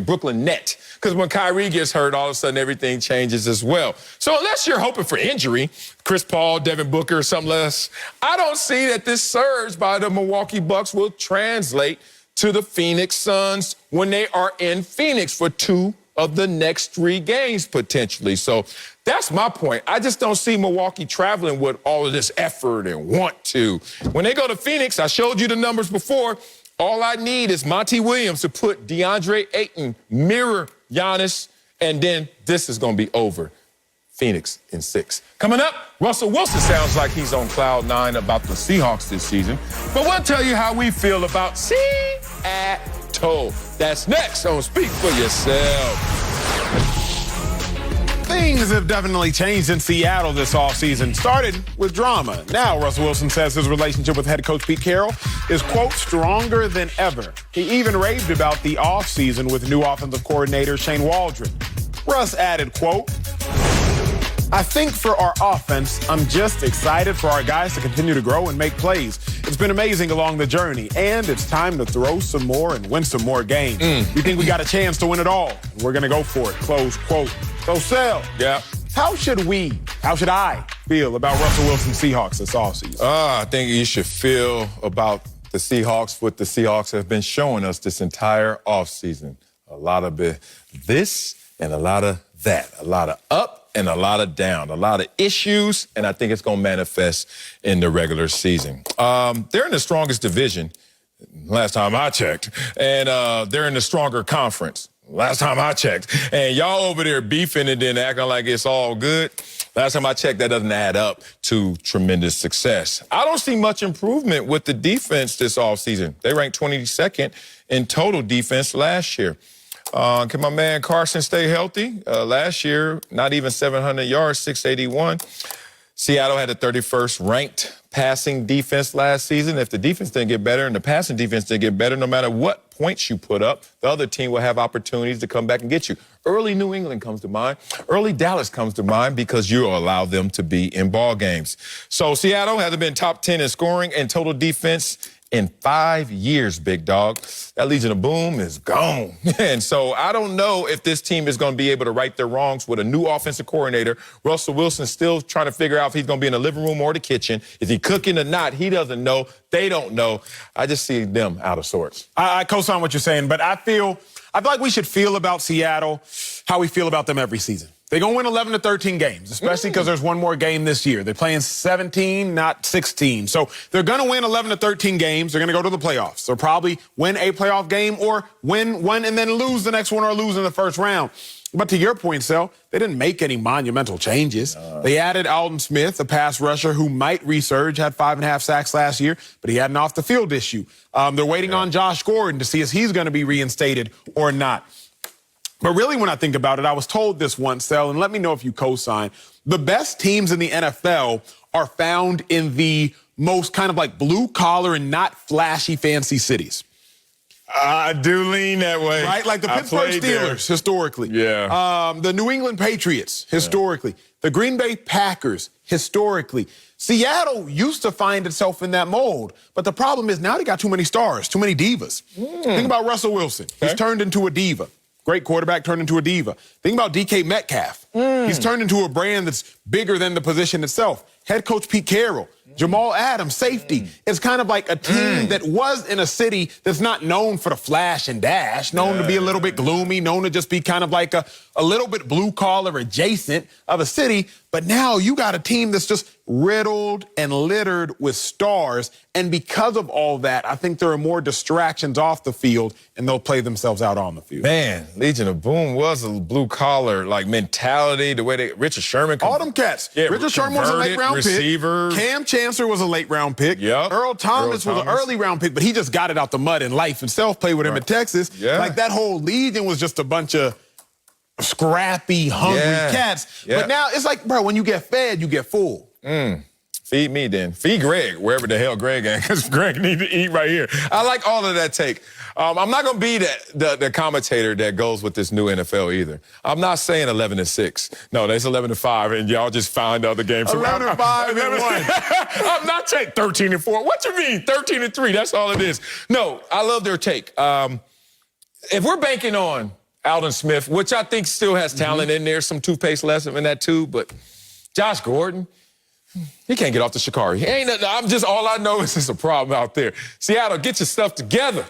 Brooklyn Net. Because when Kyrie gets hurt, all of a sudden everything changes as well. So unless you're hoping for injury, Chris Paul, Devin Booker, or something less, I don't see that this surge by the Milwaukee Bucks will translate to the Phoenix Suns when they are in Phoenix for 2 of the next 3 games potentially. So that's my point. I just don't see Milwaukee traveling with all of this effort and want to. When they go to Phoenix, I showed you the numbers before. All I need is Monty Williams to put DeAndre Ayton, mirror Giannis, and then this is going to be over. Phoenix in 6. Coming up, Russell Wilson sounds like he's on cloud 9 about the Seahawks this season. But we'll tell you how we feel about Seattle. That's next on Speak for Yourself. Things have definitely changed in Seattle this offseason, started with drama. Now, Russell Wilson says his relationship with head coach Pete Carroll is, quote, stronger than ever. He even raved about the offseason with new offensive coordinator Shane Waldron. Russ added, quote, I think for our offense, I'm just excited for our guys to continue to grow and make plays. It's been amazing along the journey, and it's time to throw some more and win some more games. We think we got a chance to win it all, and we're going to go for it, close quote. So, Sel, how should I feel about Russell Wilson's Seahawks this offseason? I think you should feel about the Seahawks what the Seahawks have been showing us this entire offseason. A lot of this and a lot of that. A lot of up and a lot of down. A lot of issues, and I think it's going to manifest in the regular season. They're in the strongest division, last time I checked, and they're in the stronger conference. Last time I checked. And y'all over there beefing and then acting like it's all good. Last time I checked, that doesn't add up to tremendous success. I don't see much improvement with the defense this offseason. They ranked 22nd in total defense last year. Can my man Carson stay healthy? Last year, not even 700 yards, 681. Seattle had the 31st ranked passing defense last season. If the defense didn't get better and the passing defense didn't get better, no matter what points you put up, the other team will have opportunities to come back and get you. Early New England comes to mind. Early Dallas comes to mind because you allow them to be in ball games. So Seattle hasn't been top 10 in scoring and total defense in 5 years, big dog. That Legion of Boom is gone. And so I don't know if this team is going to be able to right their wrongs with a new offensive coordinator. Russell Wilson still trying to figure out if he's going to be in the living room or the kitchen. Is he cooking or not? He doesn't know. They don't know. I just see them out of sorts. I co-sign what you're saying, but I feel like we should feel about Seattle how we feel about them every season. They're going to win 11 to 13 games, especially because there's one more game this year. They're playing 17, not 16. So they're going to win 11 to 13 games. They're going to go to the playoffs. They'll probably win a playoff game or win one and then lose the next one or lose in the first round. But to your point, Sel, they didn't make any monumental changes. They added Alden Smith, a pass rusher who might resurge, had 5.5 sacks last year, but he had an off-the-field issue. They're waiting on Josh Gordon to see if he's going to be reinstated or not. But really, when I think about it, I was told this once, Sel, and let me know if you co-sign. The best teams in the NFL are found in the most kind of like blue-collar and not flashy, fancy cities. I do lean that way. Right? Like the Pittsburgh Steelers, historically. Yeah. The New England Patriots, historically. Yeah. The Green Bay Packers, historically. Seattle used to find itself in that mold. But the problem is now they got too many stars, too many divas. Think about Russell Wilson. Okay. He's turned into a diva. Great quarterback turned into a diva. Think about DK Metcalf. He's turned into a brand that's bigger than the position itself. Head coach Pete Carroll Jamal Adams, safety. It's kind of like a team that was in a city that's not known for the flash and dash, known to be a little bit gloomy, known to just be kind of like a little bit blue-collar adjacent of a city. But now you got a team that's just riddled and littered with stars. And because of all that, I think there are more distractions off the field, and they'll play themselves out on the field. Man, Legion of Boom was a blue-collar, like, mentality, the way Richard Sherman... All them cats. Yeah, Richard Sherman was a late-round receiver. pick. Cam Chancellor was a late-round pick. Yep. Earl Thomas was an early-round pick, but he just got it out the mud in life himself, played with him in Texas. Yeah. Like, that whole Legion was just a bunch of scrappy, hungry cats. Yeah. But now it's like, bro, when you get fed, you get full. Feed me then. Feed Greg, wherever the hell Greg is, because Greg needs to eat right here. I like all of that take. I'm not going to be the commentator that goes with this new NFL either. I'm not saying 11-6. No, that's 11-5, and y'all just find other games. 11-5 and 1. I'm not saying 13-4. What you mean, 13-3? That's all it is. No, I love their take. If we're banking on Aldon Smith, which I think still has talent in there, some toothpaste lesson in that too, but Josh Gordon, he can't get off the Shikari. He ain't nothing. All I know is it's a problem out there. Seattle, get your stuff together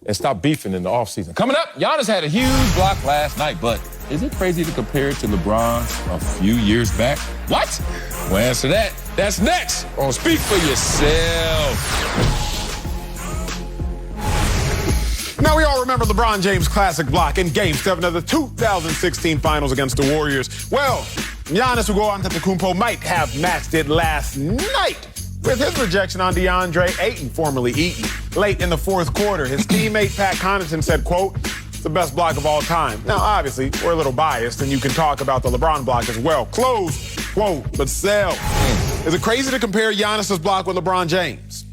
and stop beefing in the offseason. Coming up, Giannis had a huge block last night, but is it crazy to compare it to LeBron a few years back? What? We'll answer that. That's next on Speak for Yourself. Now, we all remember LeBron James' classic block in Game 7 of the 2016 Finals against the Warriors. Well, Giannis Antetokounmpo might have matched it last night with his rejection on DeAndre Ayton, formerly Eaton. Late in the fourth quarter, his teammate Pat Connaughton said, quote, "It's the best block of all time." Now, obviously, we're a little biased, and you can talk about the LeBron block as well. Close, quote, but sell. Is it crazy to compare Giannis's block with LeBron James?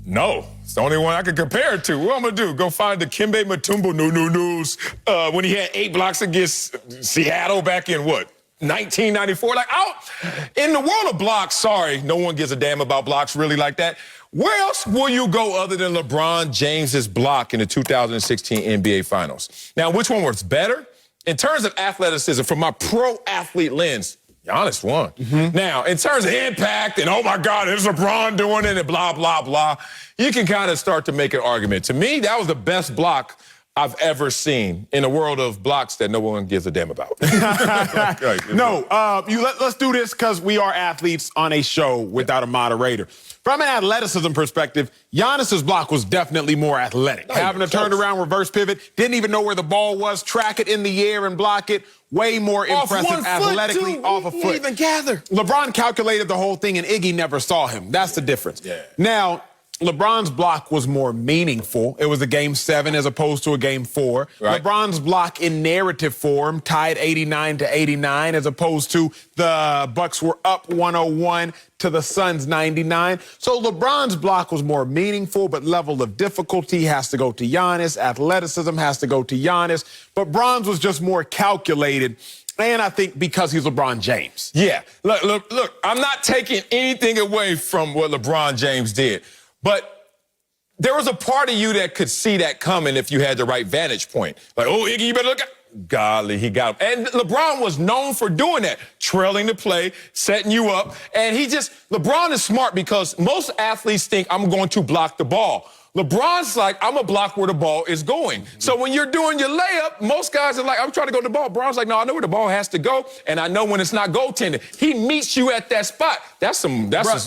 No. It's the only one I can compare it to. What I'm going to do, go find the Dikembe Mutombo news when he had 8 blocks against Seattle back in, 1994? Like, in the world of blocks, sorry, no one gives a damn about blocks really like that. Where else will you go other than LeBron James's block in the 2016 NBA Finals? Now, which one works better? In terms of athleticism, from my pro-athlete lens, Giannis won. Now, in terms of impact and, oh, my God, it's LeBron doing it and blah, blah, blah, you can kind of start to make an argument. To me, that was the best block I've ever seen in a world of blocks that no one gives a damn about. Let's do this because we are athletes on a show without a moderator. From an athleticism perspective, Giannis's block was definitely more athletic. Having to turn around, reverse pivot, didn't even know where the ball was, track it in the air and block it. Way more impressive athletically off a foot. Even gather. LeBron calculated the whole thing, and Iggy never saw him. That's the difference. Yeah. Now, LeBron's block was more meaningful. It was a Game 7 as opposed to a Game 4. Right. LeBron's block in narrative form tied 89-89 as opposed to the Bucks were up 101 to the Suns 99. So LeBron's block was more meaningful, but level of difficulty has to go to Giannis. Athleticism has to go to Giannis. But Bron's was just more calculated. And I think because he's LeBron James. Yeah. Look, I'm not taking anything away from what LeBron James did. But there was a part of you that could see that coming if you had the right vantage point. Like, oh, Iggy, you better look at... Golly, he got him. And LeBron was known for doing that, trailing the play, setting you up. And LeBron is smart because most athletes think I'm going to block the ball. LeBron's like, I'm going to block where the ball is going. So when you're doing your layup, most guys are like, I'm trying to go to the ball. LeBron's like, no, I know where the ball has to go, and I know when it's not goaltending. He meets you at that spot. That's a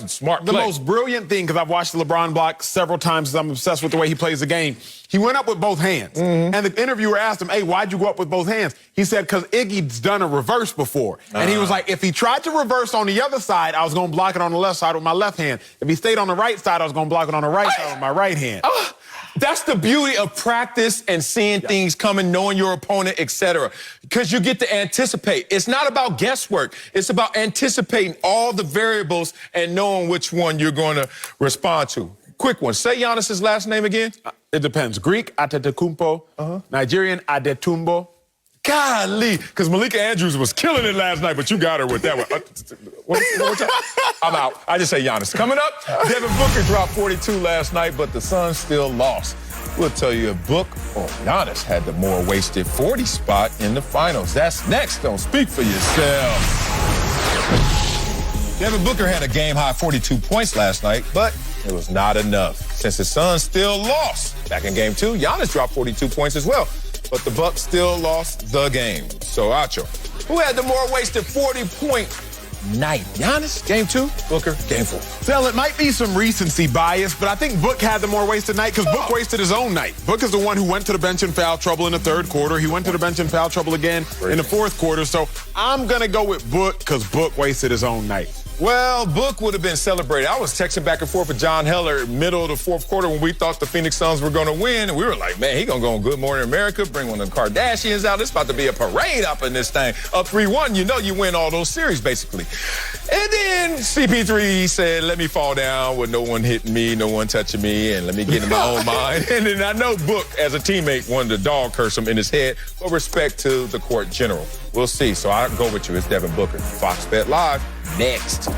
smart play. The most brilliant thing, because I've watched the LeBron block several times because I'm obsessed with the way he plays the game. He went up with both hands. And the interviewer asked him, hey, why'd you go up with both hands? He said, because Iggy's done a reverse before. And he was like, if he tried to reverse on the other side, I was going to block it on the left side with my left hand. If he stayed on the right side, I was going to block it on the right side with my right hand. That's the beauty of practice and seeing things coming, knowing your opponent, etc. Because you get to anticipate. It's not about guesswork. It's about anticipating all the variables and knowing which one you're going to respond to. Quick one. Say Giannis's last name again. It depends. Greek, Antetokounmpo. Nigerian, Adetumbo. Golly, because Malika Andrews was killing it last night, but you got her with that one. I'm out. I just say Giannis. Coming up, Devin Booker dropped 42 last night, but the Suns still lost. We'll tell you if Book or Giannis had the more wasted 40 spot in the finals. That's next on Speak for Yourself. Devin Booker had a game-high 42 points last night, but it was not enough since the Suns still lost. Back in Game 2, Giannis dropped 42 points as well, but the Bucks still lost the game. So, Acho, who had the more wasted 40-point night? Giannis, Game 2, Booker, Game 4. Phil, it might be some recency bias, but I think Book had the more wasted night because Book wasted his own night. Book is the one who went to the bench in foul trouble in the third quarter. He went to the bench in foul trouble again in the fourth quarter. So I'm going to go with Book because Book wasted his own night. Well, Book would have been celebrated. I was texting back and forth with John Heller middle of the fourth quarter when we thought the Phoenix Suns were going to win. And we were like, man, he going to go on Good Morning America, bring one of the Kardashians out. It's about to be a parade up in this thing. Up 3-1, you know you win all those series, basically. And then CP3 said, let me fall down with no one hitting me, no one touching me, and let me get in my own mind. And then I know Book, as a teammate, wanted to dog curse him in his head, but respect to the court general. We'll see. So I'll go with you. It's Devin Booker. Fox Bet Live next.